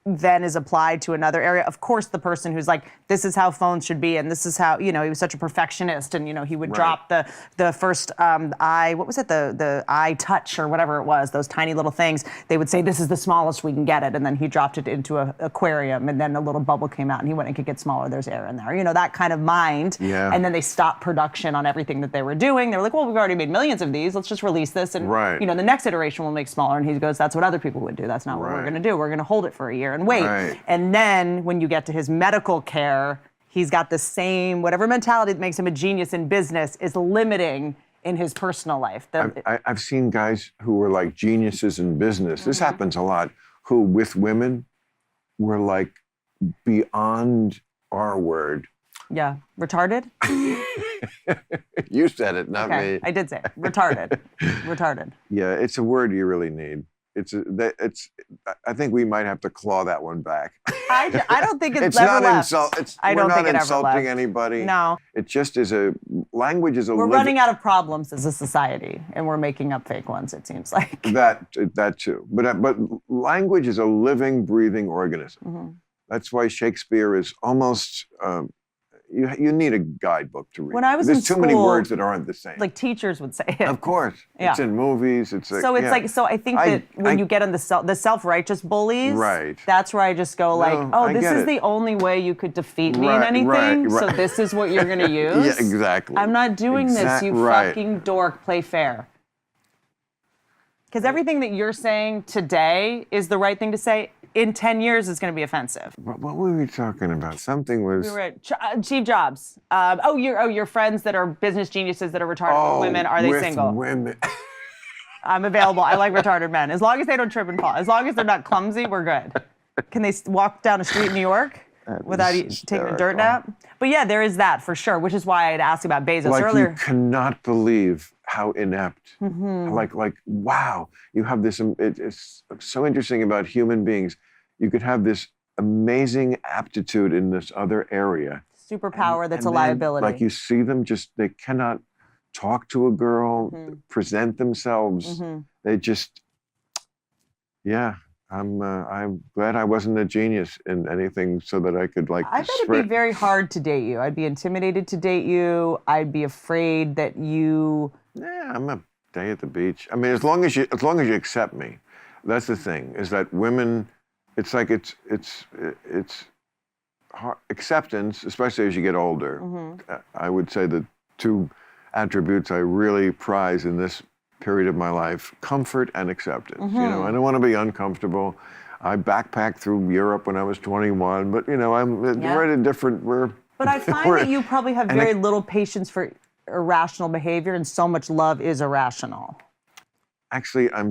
then is applied to another area. Of course, the person who's like, this is how phones should be, and this is how, he was such a perfectionist, and he would drop the first what was it, the eye touch or whatever it was, those tiny little things. They would say, this is the smallest we can get it, and then he dropped it into an aquarium, and then a little bubble came out, and he went, it could get smaller, there's air in there. That kind of mind. Yeah. And then they stopped production on everything that they were doing. They were like, well, we've already made millions of these, let's just release this, and the next iteration will make smaller. And he goes, that's what other people would do. That's not what we're gonna do. We're gonna hold it for a year and wait. Right. And then when you get to his medical care, he's got the same, whatever mentality that makes him a genius in business is limiting in his personal life. I've seen guys who were like geniuses in business. This happens a lot. Who with women were like beyond our word. Yeah, retarded? You said it, not me. I did say it. Retarded. Retarded. Yeah, it's a word you really need. I think we might have to claw that one back. I don't think it's It's ever not left. I don't we're think not it ever insulting left. anybody. No. It just is language is a We're running out of problems as a society, and we're making up fake ones, it seems like. That too. But language is a living, breathing organism. That's why Shakespeare is almost. You need a guidebook to read. When I was There's in too many school, words that aren't the same. Like teachers would say it. Of course. Yeah. It's in movies. It's So it's like, so I think that when you get on the self-righteous bullies, Right. that's where I just go like, I this get is it. the only way you could defeat me in Right, anything, right. so this is what you're gonna use? Yeah, exactly. I'm not doing this, you Right. fucking dork, play fair. Because everything that you're saying today is the right thing to say. In 10 years, it's going to be offensive. What were we talking about? Something was. We were at Steve Jobs. Your friends that are business geniuses that are retarded women, are they with single? Women. I'm available. I like retarded men. As long as they don't trip and fall. As long as they're not clumsy, we're good. Can they walk down a street in New York without taking a dirt nap? But yeah, there is that for sure, which is why I'd asked about Bezos earlier. You cannot believe how inept. Like, wow, you have this. It's so interesting about human beings. You could have this amazing aptitude in this other area, superpower that's a then, liability. like you see them they cannot talk to a girl, present themselves. They just, yeah. I'm glad I wasn't a genius in anything so that I could like. I bet it'd be very hard to date you. I'd be intimidated to date you. I'd be afraid that you. Yeah, I'm a day at the beach. I mean, as long as you accept me, that's the thing. Is that women? It's like it's hard, acceptance, especially as you get older. I would say the two attributes I really prize in this period of my life: comfort and acceptance. You know, I don't want to be uncomfortable. I backpacked through Europe when I was 21, but you know, we're at a different. But I find that you probably have very little patience for irrational behavior, and so much love is irrational. Actually, I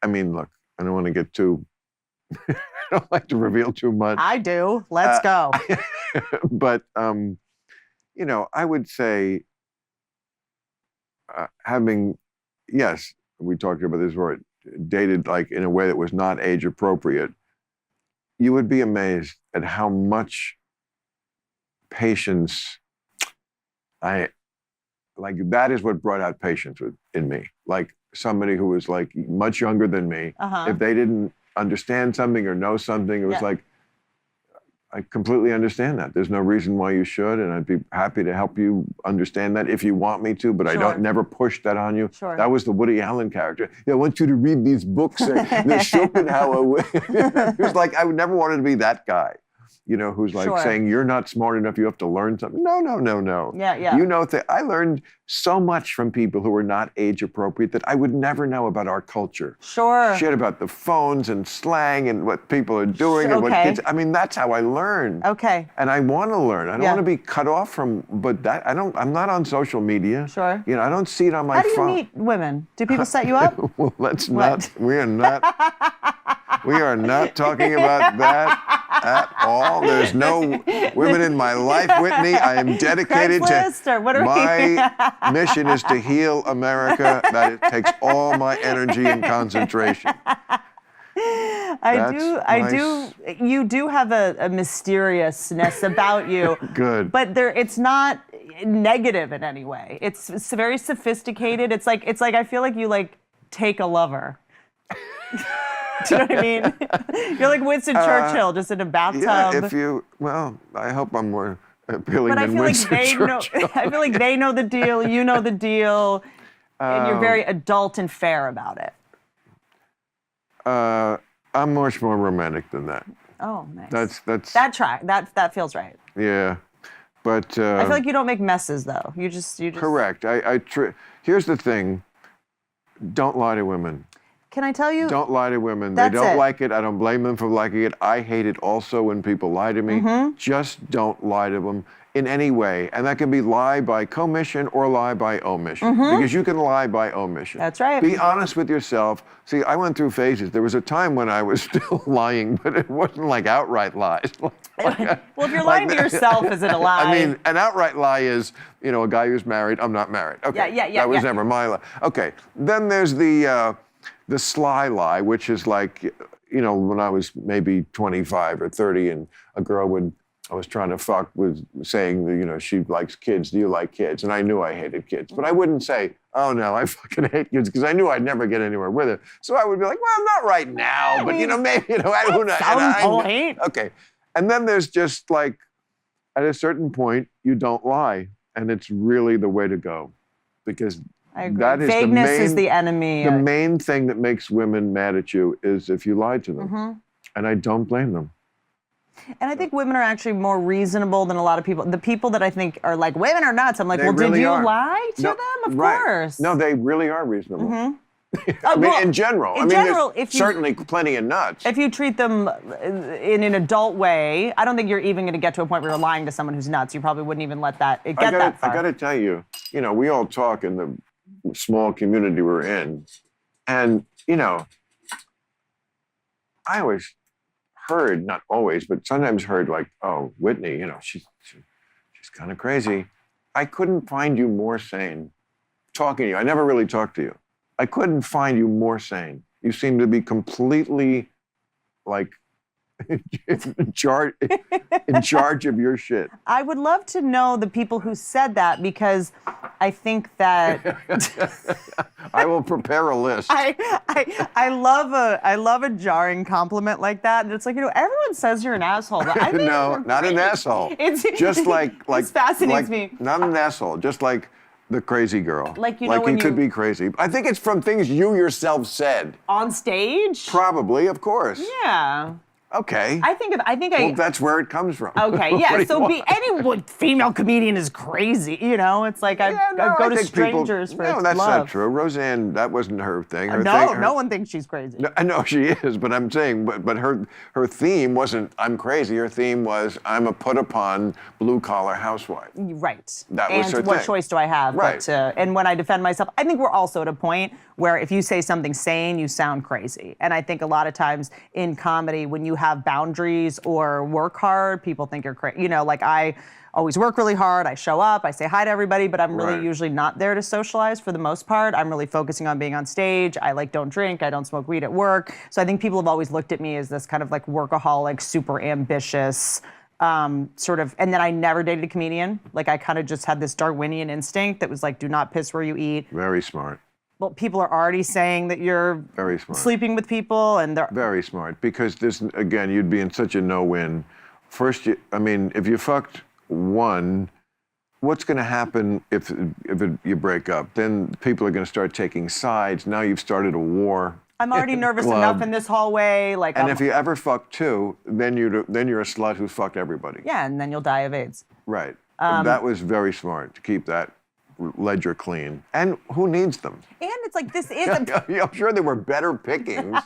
mean, look, I don't want to get too. I don't like to reveal too much. I do. Let's go. But you know, I would say yes, we talked about this word, dated like in a way that was not age appropriate. You would be amazed at how much patience that is what brought out patience in me. Like somebody who was like much younger than me, if they didn't understand something or know something, it was like, I completely understand that. There's no reason why you should, and I'd be happy to help you understand that if you want me to, but I don't never push that on you. That was the Woody Allen character. Yeah, I want you to read these books, the Schopenhauer. It was like, I would never wanted to be that guy, you know, who's like saying, you're not smart enough, you have to learn something. No. Yeah. You know, I learned so much from people who were not age appropriate that I would never know about our culture. Shit about the phones and slang and what people are doing and what kids, I mean, that's how I learned. And I want to learn. I don't want to be cut off from, but I'm not on social media. You know, I don't see it on my phone. How do you meet women? Do people set you up? Well, we are not talking about that at all. There's no women in my life, Whitney. I am dedicated to my mission is to heal America. That it takes all my energy and concentration. You do have a mysteriousness about you. Good. But it's not negative in any way. It's very sophisticated. It's like I feel like you like take a lover. Do you know what I mean? You're like Winston Churchill, just in a bathtub. Yeah, I hope I'm more appealing than Winston Churchill. I feel like they know the deal, you know the deal, and you're very adult and fair about it. I'm much more romantic than that. Oh, nice. That feels right. Yeah, but I feel like you don't make messes though. You just. Correct. Here's the thing. Don't lie to women. Can I tell you? Don't lie to women. They don't like it. I don't blame them for liking it. I hate it also when people lie to me. Just don't lie to them in any way. And that can be lie by commission or lie by omission. Because you can lie by omission. That's right. Be honest with yourself. See, I went through phases. There was a time when I was still lying, but it wasn't like outright lies. Well, if you're lying to yourself, is it a lie? I mean, an outright lie is, you know, a guy who's married, I'm not married. Okay. Yeah. That was never my lie. Okay. Then there's the sly lie, which is like, you know, when I was maybe 25 or 30 and a girl I was trying to fuck was saying, you know, she likes kids. Do you like kids? And I knew I hated kids. But I wouldn't say, oh, no, I fucking hate kids, because I knew I'd never get anywhere with her. So I would be like, well, not right now, but, you know, maybe, you know, who knows? Okay. And then there's just like, at a certain point, you don't lie. And it's really the way to go. Because I agree. that is Vagueness is the enemy. The main thing that makes women mad at you is if you lie to them. And I don't blame them. And I think women are actually more reasonable than a lot of people. The people that I think are like, women are nuts. I'm like, well, did you lie to them? Of course. No, they really are reasonable. I mean, in general. There's certainly plenty of nuts. If you treat them in an adult way, I don't think you're even going to get to a point where you're lying to someone who's nuts. You probably wouldn't even let that that far. I got to tell you, you know, we all talk in the small community we're in. And, you know, I always heard, not always, but sometimes heard like, oh, Whitney, you know, she's kind of crazy. I couldn't find you more sane talking to you. I never really talked to you. I couldn't find you more sane. You seem to be completely like in charge of your shit. I would love to know the people who said that, because I think that I will prepare a list. I love a jarring compliment like that. And it's like, everyone says you're an asshole, but I think No, you're not great. an asshole. It's just like it fascinates me. Not an asshole, just like the crazy girl. Like, when you could be crazy. I think it's from things you yourself said. On stage? Probably, of course. Yeah. Okay. Well, that's where it comes from. Okay, yeah. So any female comedian is crazy. It's like I go to strangers for No, that's love. not true. Roseanne, that wasn't her thing. No one thinks she's crazy. I know she is, but I'm saying, but her theme wasn't I'm crazy. Her theme was I'm a put upon blue collar housewife. Right. That was her And what thing. choice do I have? Right. And when I defend myself, I think we're also at a point where if you say something sane, you sound crazy. And I think a lot of times in comedy, when you have boundaries or work hard, people think you're crazy. Like I always work really hard. I show up, I say hi to everybody, but I'm really usually not there to socialize for the most part. I'm really focusing on being on stage. I don't drink. I don't smoke weed at work. So I think people have always looked at me as this kind of like workaholic, super ambitious, sort of, and then I never dated a comedian. Like I kind of just had this Darwinian instinct that was like, do not piss where you eat. Very smart. Well, people are already saying that you're very smart. Sleeping with people, and they're very smart, because this, again, you'd be in such a no-win. First, if you fucked one, what's going to happen if you break up? Then people are going to start taking sides. Now you've started a war. I'm already nervous enough in this hallway. And if you ever fuck two, then you're a slut who's fucked everybody. Yeah, and then you'll die of AIDS. Right. That was very smart to keep that ledger clean. And who needs them? And it's like, this is I'm sure there were better pickings,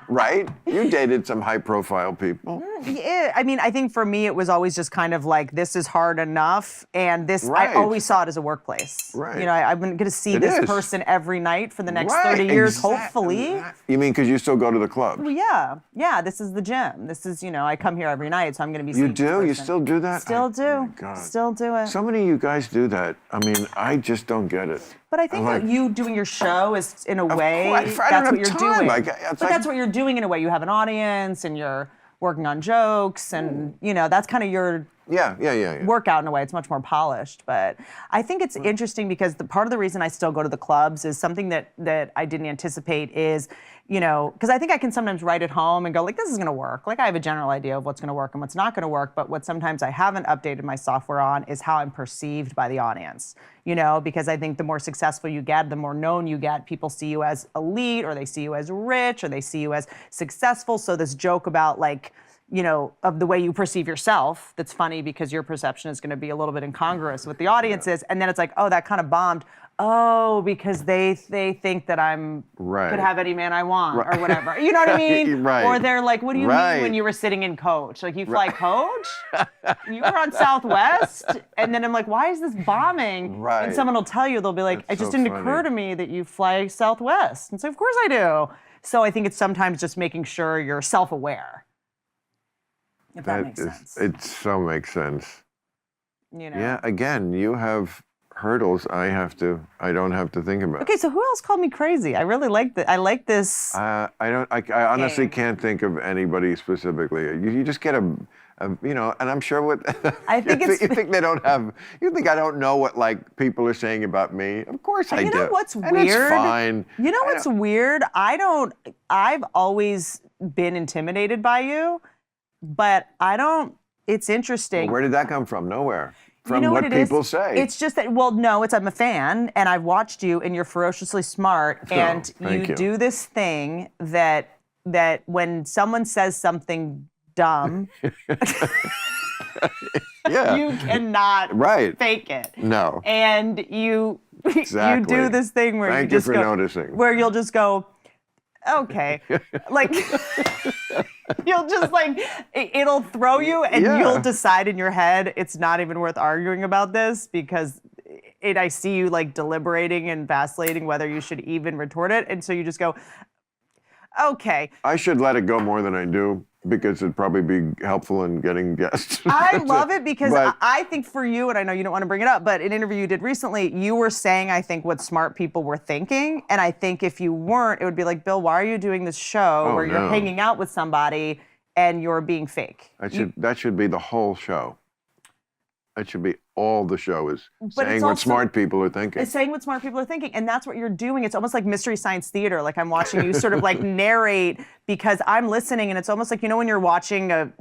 right? You dated some high-profile people. Yeah, I think for me, it was always just kind of like, this is hard enough. And I always saw it as a workplace. Right. I'm going to see this person every night for the next 30 years, hopefully. You mean because you still go to the club? Well, yeah. Yeah, this is the gym. This is, I come here every night, so I'm going to be seeing You do? You still do that? Still do. Oh my God. Still do it. So many of you guys do that. I just don't get it. But I think that you doing your show is, in a way, that's what you're doing. That's what you're doing in a way. You have an audience, and you're working on jokes, and that's kind of your workout in a way. It's much more polished. But I think it's interesting because part of the reason I still go to the clubs is something that I didn't anticipate is, because I think I can sometimes write at home and go like, this is going to work. Like I have a general idea of what's going to work and what's not going to work. But what sometimes I haven't updated my software on is how I'm perceived by the audience. Because I think the more successful you get, the more known you get, people see you as elite, or they see you as rich, or they see you as successful. So this joke about like, of the way you perceive yourself, that's funny because your perception is going to be a little bit incongruous with the audience's. And then it's like, oh, that kind of bombed. Oh, because they think that I'm could have any man I want or whatever. You know what I mean? Right. Or they're like, what do you mean when you were sitting in coach? Like you fly coach? You were on Southwest? And then I'm like, why is this bombing? Right. And someone will tell you, they'll be like, it just didn't occur to me that you fly Southwest. And so of course I do. So I think it's sometimes just making sure you're self-aware. If that makes sense. It so makes sense. Yeah, again, you have hurdles I don't have to think about. Okay, so who else called me crazy? I really like that. I like this. I honestly can't think of anybody specifically. You just get and I'm sure what I think you think they don't have. You think I don't know what like people are saying about me? Of course I do. You know what's and weird? It's fine. You know what's weird? I've always been intimidated by you, but I don't. It's interesting. Well, where did that come from? Nowhere. From what people say. It's just that, I'm a fan, and I've watched you, and you're ferociously smart, and you do this thing that when someone says something dumb, you cannot fake it. No. And you do this thing where Thank you for noticing. Where you'll just go, okay, like you'll just like it'll throw you, and you'll decide in your head it's not even worth arguing about this because I see you like deliberating and vacillating whether you should even retort it, and so you just go, okay. I should let it go more than I do because it'd probably be helpful in getting guests. I love it because I think for you, and I know you don't want to bring it up, but an interview you did recently, you were saying, I think, what smart people were thinking. And I think if you weren't, it would be like, Bill, why are you doing this show where you're hanging out with somebody and you're being fake. That should be the whole show. That should be all the show is But saying it's what also- smart people are thinking. It's saying what smart people are thinking, and that's what you're doing. It's almost like Mystery Science Theater. Like I'm watching you sort of like narrate because I'm listening, and it's almost like, when you're watching a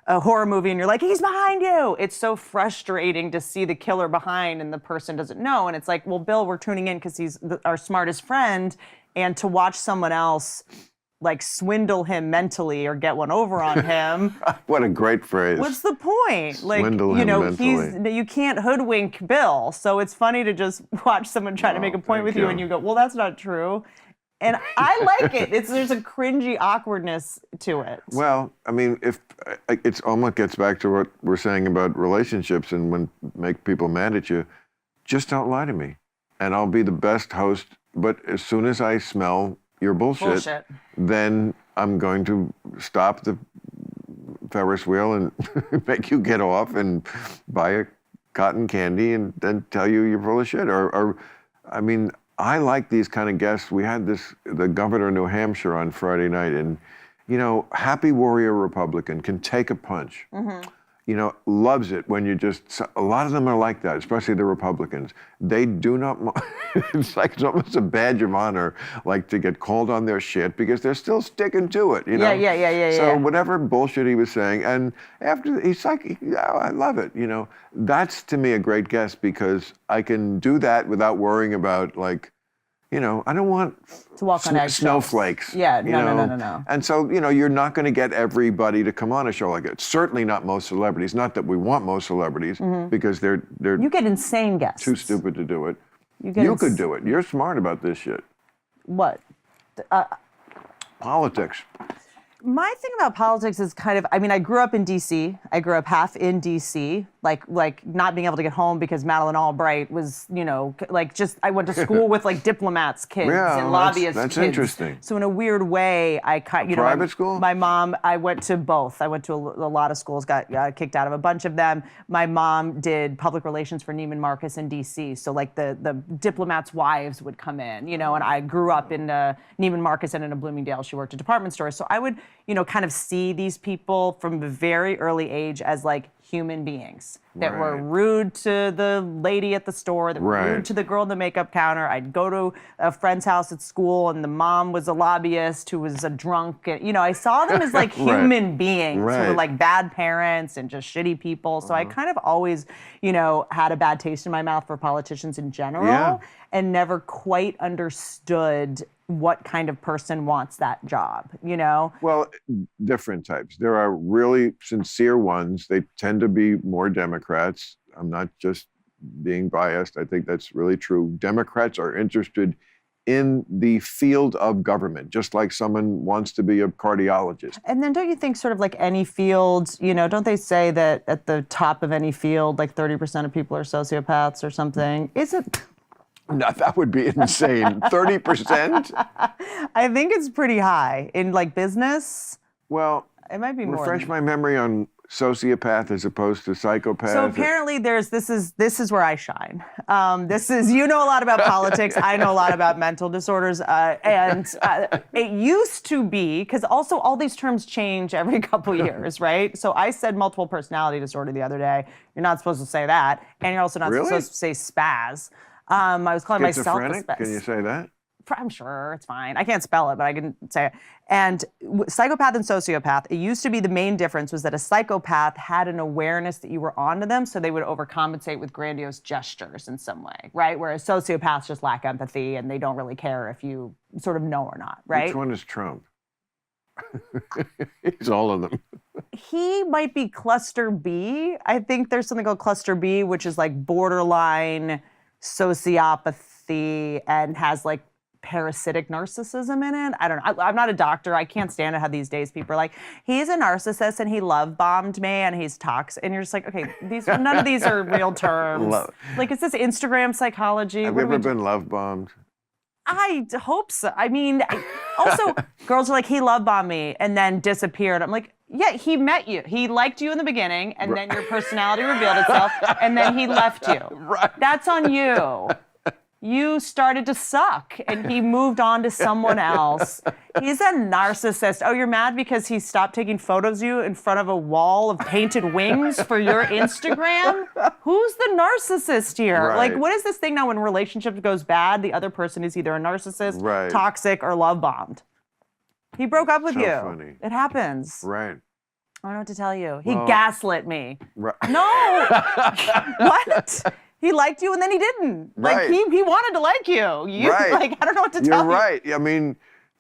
horror movie and you're like, he's behind you. It's so frustrating to see the killer behind and the person doesn't know. And it's like, well, Bill, we're tuning in because he's our smartest friend, and to watch someone else like swindle him mentally or get one over on him. What a great phrase. What's the point? Like, Swindle him mentally. you can't hoodwink Bill. So it's funny to just watch someone try to make a point with you and you go, well, that's not true. And I like it. There's a cringy awkwardness to it. Well, I mean, if it's almost gets back to what we're saying about relationships and when make people mad at you, just don't lie to me. And I'll be the best host. But as soon as I smell your bullshit, then I'm going to stop the Ferris wheel and make you get off and buy a cotton candy and then tell you you're full of shit. Or I mean, I like these kind of guests. We had the governor of New Hampshire on Friday night, and, happy warrior Republican, can take a punch. Mm-hmm. Loves it when a lot of them are like that, especially the Republicans. They do not, it's almost a badge of honor, like to get called on their shit because they're still sticking to it, Yeah. So whatever bullshit he was saying, and after, he's like, I love it, That's to me a great guest because I can do that without worrying about I don't want to walk on eggshells. Snowflakes. Yeah, no. And so, you're not going to get everybody to come on a show like that. Certainly not most celebrities. Not that we want most celebrities, because they're you get insane guests. too stupid to do it. You could do it. You're smart about this shit. What? Politics. My thing about politics is I grew up in D.C. I grew up half in D.C., like not being able to get home because Madeleine Albright was, I went to school with diplomats' kids and lobbyists' that's kids. Interesting. So in a weird way, private school? My mom, I went to both. I went to a lot of schools, got kicked out of a bunch of them. My mom did public relations for Neiman Marcus in D.C. So the diplomats' wives would come in, and I grew up in Neiman Marcus and in a Bloomingdale. She worked at department stores. So I would, kind of see these people from a very early age as human beings that were rude to the lady at the store, that were rude to the girl at the makeup counter. I'd go to a friend's house at school and the mom was a lobbyist who was a drunk. And, I saw them as human beings who were bad parents and just shitty people. So I kind of always, had a bad taste in my mouth for politicians in general and never quite understood what kind of person wants that job, Well, different types. There are really sincere ones. They tend to be more Democrats. I'm not just being biased. I think that's really true. Democrats are interested in the field of government, just like someone wants to be a cardiologist. And then don't you think sort of like any field, don't they say that at the top of any field, 30% of people are sociopaths or something? Is it... No, that would be insane. 30%? I think it's pretty high. In business, well, it might be more. Refresh my memory on sociopath as opposed to psychopath. So apparently this is where I shine. You know a lot about politics. I know a lot about mental disorders. And it used to be, because also all these terms change every couple years, right? So I said multiple personality disorder the other day. You're not supposed to say that. And you're also not supposed to say spaz. I was calling myself a spaz. Can you say that? I'm sure it's fine. I can't spell it, but I can say it. And psychopath and sociopath, it used to be the main difference was that a psychopath had an awareness that you were onto them, so they would overcompensate with grandiose gestures in some way, right? Whereas sociopaths just lack empathy and they don't really care if you sort of know or not, right? Which one is Trump? He's all of them. He might be cluster B. I think there's something called cluster B, which is borderline sociopathy and has parasitic narcissism in it. I don't know. I'm not a doctor. I can't stand it how these days people are like, he's a narcissist and he love bombed me and he's toxic. And you're just like, okay, none of these are real terms. Is this Instagram psychology? Have you ever been love bombed? I hope so. I mean, also girls are like, he love bombed me and then disappeared. I'm like, yeah, he met you. He liked you in the beginning and then your personality revealed itself and then he left you. Right. That's on you. you started to suck and he moved on to someone else. He's a narcissist. Oh, you're mad because he stopped taking photos of you in front of a wall of painted wings for your Instagram? Who's the narcissist here? Right. Like, what is this thing now when relationship goes bad, the other person is either a narcissist, Right. toxic, or love bombed? He broke up with So you. funny. It happens. Right. I don't know what to tell you. He Well, gaslit me. Right. No. What? He liked you and then he didn't. Like Right. he wanted to like you. Right. Like I don't know what to tell You're you. right. I mean,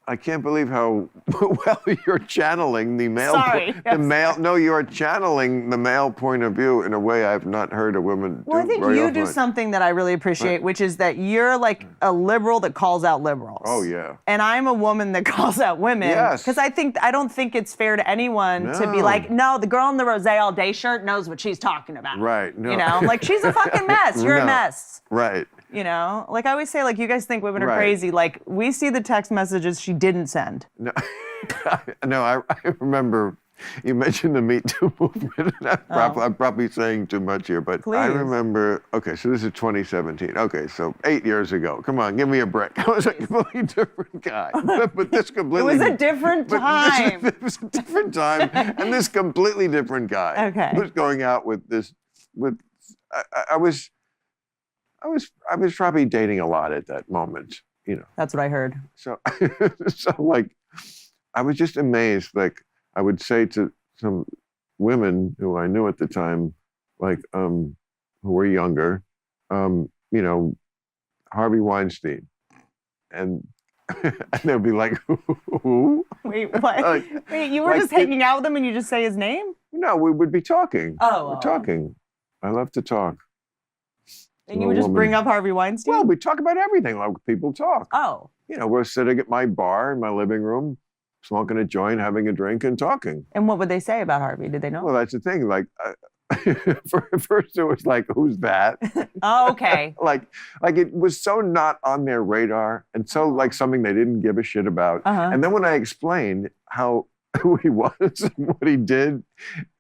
I can't believe how well you're channeling the male. Sorry. The male. No, you're channeling the male point of view in a way I've not heard a woman Well, do I think very you often. do something that I really appreciate, which is that you're like a liberal that calls out liberals. Oh, yeah. And I'm a woman that calls out women. Yes. Because I don't think it's fair to anyone to be No. like, no, the girl in the rosé all day shirt knows what she's talking about. Right. No. You know, like she's a fucking mess. You're No. a mess. Right. You know, like I always say, like you guys think women are Right. crazy. Like we see the text messages she didn't send. No. No. I remember. You mentioned the Me Too movement. And I'm probably saying too much here, but I Please. remember. Okay, so this is 2017. Okay, so 8 years ago. Come on, give me a break. I was a completely different guy, but this It completely. was a different time. It was a different time, and this completely different guy. Okay. Was going out with this. I was probably dating a lot at that moment. You know. That's what I heard. So, so like, I was just amazed. Like, I would say to some women who I knew at the time, like, who were younger, you know, Harvey Weinstein, and they'll be like, who? Wait, what? Wait, you were like just hanging out with him and you just say his name? No, we would be talking. Oh. We're talking. I love to talk. And you would just bring up Harvey Weinstein? Well, we talk about everything like people talk. Oh. You know, we're sitting at my bar in my living room, smoking a joint, having a drink, and talking. And what would they say about Harvey? Did they know? Well, that's the thing. Like, first it was like, who's that? Oh, okay. like it was so not on their radar, and so like something they didn't give a shit about. Uh-huh. And then when I explained who he was and what he did,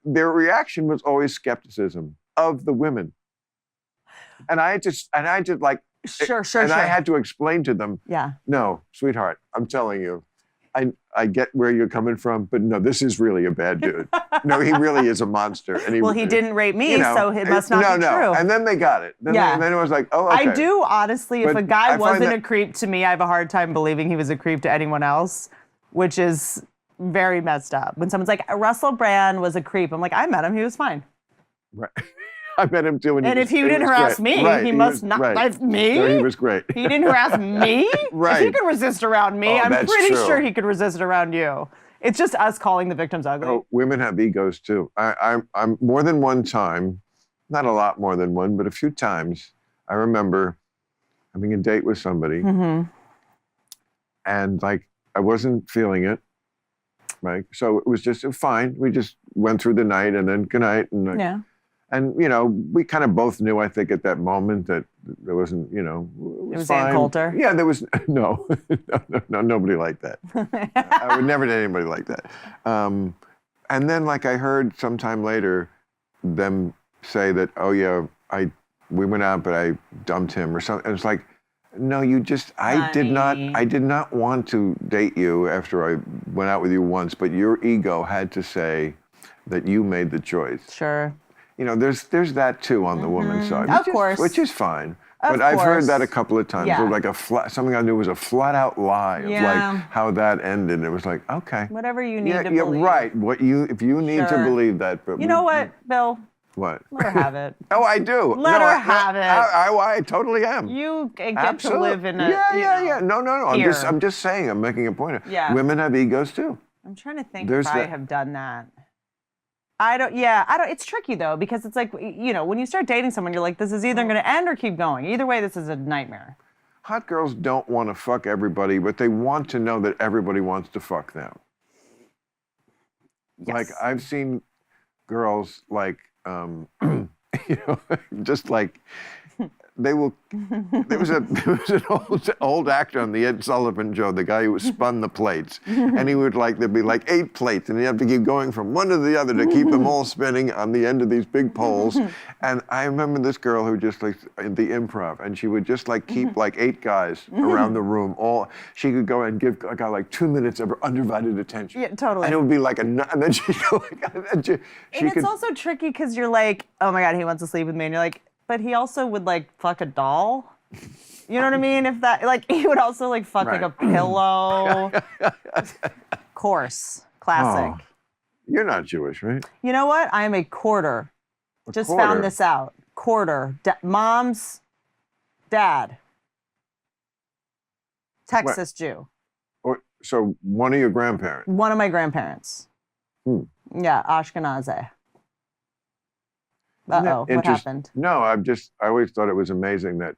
their reaction was always skepticism of the women. And I just like, Sure. and I had to explain to them, Yeah. no, sweetheart, I'm telling you, I get where you're coming from, but no, this is really a bad dude. No, he really is a monster. And He didn't rape me, you know, so it must not be true. And then they got it. Then, Yeah. and then it was like, oh, okay. I do, honestly, if But a guy I find wasn't that- a creep to me, I have a hard time believing he was a creep to anyone else, which is very messed up. When someone's like, Russell Brand was a creep, I'm like, I met him, he was fine. Right. I met him too. And if he didn't harass me, right. he must not like me. No, he was great. He didn't harass me? Right. If he could resist around me, Oh, I'm that's pretty true. sure he could resist around you. It's just us calling the victims ugly. Oh, women have egos too. I'm more than one time, not a lot more than one, but a few times, I remember having a date with somebody, Mm-hmm. and like I wasn't feeling it. Right. So it was just fine. We just went through the night, and then good night, and Yeah. And, you know, we kind of both knew, I think, at that moment that there wasn't, you know, it was Ann fine. Coulter? Yeah, there was, no, nobody like that. I would never date anybody like that. And then, like, I heard sometime later them say that, oh, yeah, we went out, but I dumped him or something. And it's like, no, I did not want to date you after I went out with you once, but your ego had to say that you made the choice. Sure. You know, there's that too on the woman's side, Of course. which is fine. Of But I've heard course. that a couple of times. Yeah. Or like something I knew was a flat out lie of Yeah. like how that ended. And it was like, okay, Whatever you need yeah, to yeah, believe. right. If you need to Sure. believe that, but You know what, Bill? What? Let her have it. Oh, I do. Let her have it. I totally am. You get Absolutely. to live in a. Yeah. No. here. I'm just saying. I'm making a point. Yeah. Women have egos too. I'm trying to think There's if I that- have done that. I don't. It's tricky though because it's like when you start dating someone, you're like, this is either going to end or keep going. Either way, this is a nightmare. Hot girls don't want to fuck everybody, but they want to know that everybody wants to fuck them. Yes. Like I've seen girls like, you know, just like there was an old actor on the Ed Sullivan Show, the guy who spun the plates, and he would there'd be 8 plates, and he'd have to keep going from one to the other to keep them all spinning on the end of these big poles. And I remember this girl who just the improv, and she would just keep 8 guys around the room. She could go and give a guy 2 minutes of her undivided attention. Yeah, totally. And it would be and then she'd go and it's also tricky because you're oh my God, he wants to sleep with me, and you're but he also would fuck a doll. You know what I mean? If that he would also fuck right. a pillow. Course, classic. Oh, you're not Jewish, right? You know what? I am a quarter. Just quarter? found this out. Quarter. Mom's dad. Texas Jew. So one of your grandparents? One of my grandparents. Yeah, Ashkenazi. Uh-oh, what happened? No, I always thought it was amazing that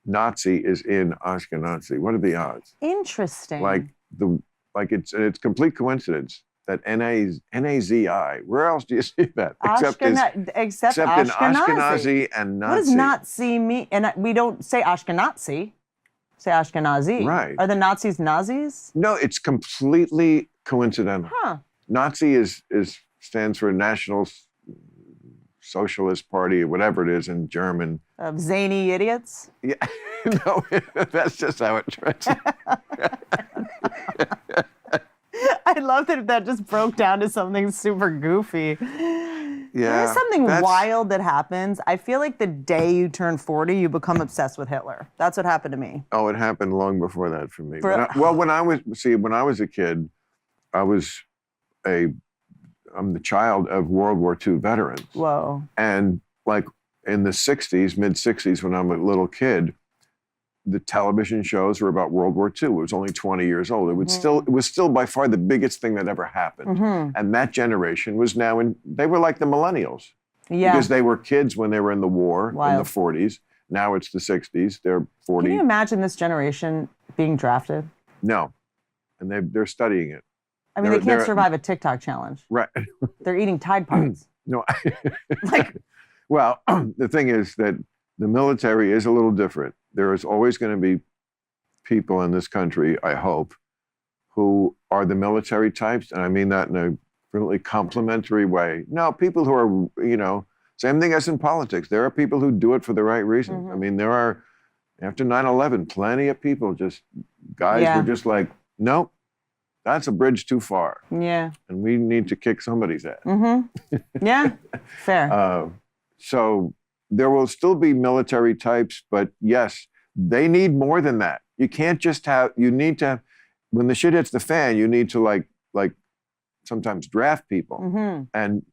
Nazi is in Ashkenazi. What are the odds? Interesting. It's complete coincidence that N-A-Z-I. Where else do you see that? Except in Ashkenazi and Nazi. What does Nazi mean? And we don't say Ashkenazi. Say Ashkenazi. Right. Are the Nazis Nazis? No, it's completely coincidental. Huh. Nazi stands for National Socialist Party, or whatever it is in German. Of zany idiots? Yeah, no, that's just how it translates. I love that just broke down to something super goofy. Yeah. There's something wild that happens. I feel like the day you turn 40, you become obsessed with Hitler. That's what happened to me. Oh, it happened long before that for me. When I was a kid, I'm the child of World War II veterans. Whoa. And in the 60s, mid-60s, when I'm a little kid, the television shows were about World War II. It was only 20 years old. It was still by far the biggest thing that ever happened. And that generation was now they were like the millennials. Yeah. Because they were kids when they were in the war in the 40s. Now it's the 60s. They're 40. Can you imagine this generation being drafted? No. And they're studying it. I mean, they can't survive a TikTok challenge. Right. They're eating Tide Pods. No. Well, the thing is that the military is a little different. There is always going to be people in this country, I hope, who are the military types, and I mean that in a really complimentary way. No, people who are, same thing as in politics. There are people who do it for the right reasons. I mean, there are, after 9/11, plenty of people, guys were just nope, that's a bridge too far. Yeah. And we need to kick somebody's ass. Yeah, fair. So there will still be military types, but yes, they need more than that. You can't just you need to, when the shit hits the fan, you need to sometimes draft people. And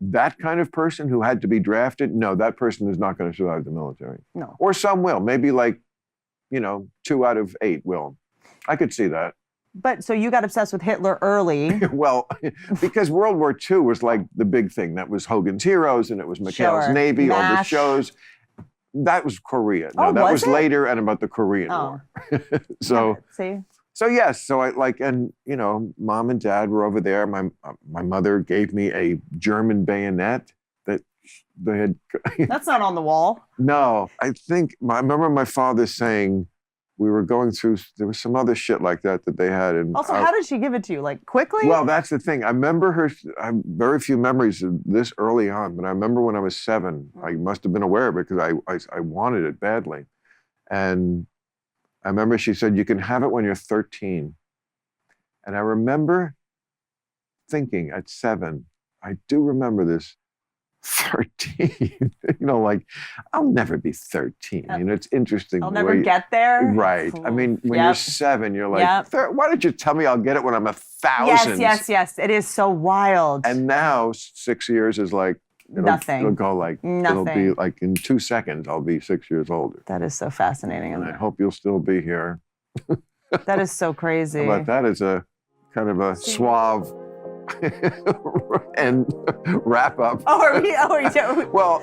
that kind of person who had to be drafted, no, that person is not going to survive the military. No. Or some will, maybe 2 out of 8 will. I could see that. But so you got obsessed with Hitler early. Well, because World War II was the big thing. That was Hogan's Heroes, and it was McHale's Navy, MASH. all the shows. That was Korea. No, that was later and about the Korean War. So yes, so Mom and Dad were over there. My mother gave me a German bayonet that they had. That's not on the wall. No, I remember my father saying, we were going through, there was some other shit like that they had. And also, how did she give it to you? Quickly? Well, that's the thing. I remember I have very few memories of this early on, but I remember when I was 7, I must have been aware of it because I wanted it badly. And I remember she said, you can have it when you're 13. And I remember thinking at 7, I do remember this, 13, I'll never be 13. It's interesting. I'll never get there. Right. I mean, when you're 7, you're why don't you tell me I'll get it when I'm 1,000? Yes. It is so wild. And now 6 years is nothing. It'll go nothing. It'll be in 2 seconds, I'll be 6 years older. That is so fascinating. And I hope you'll still be here. That is so crazy. But that is a kind of a suave and wrap up. Are we? Well,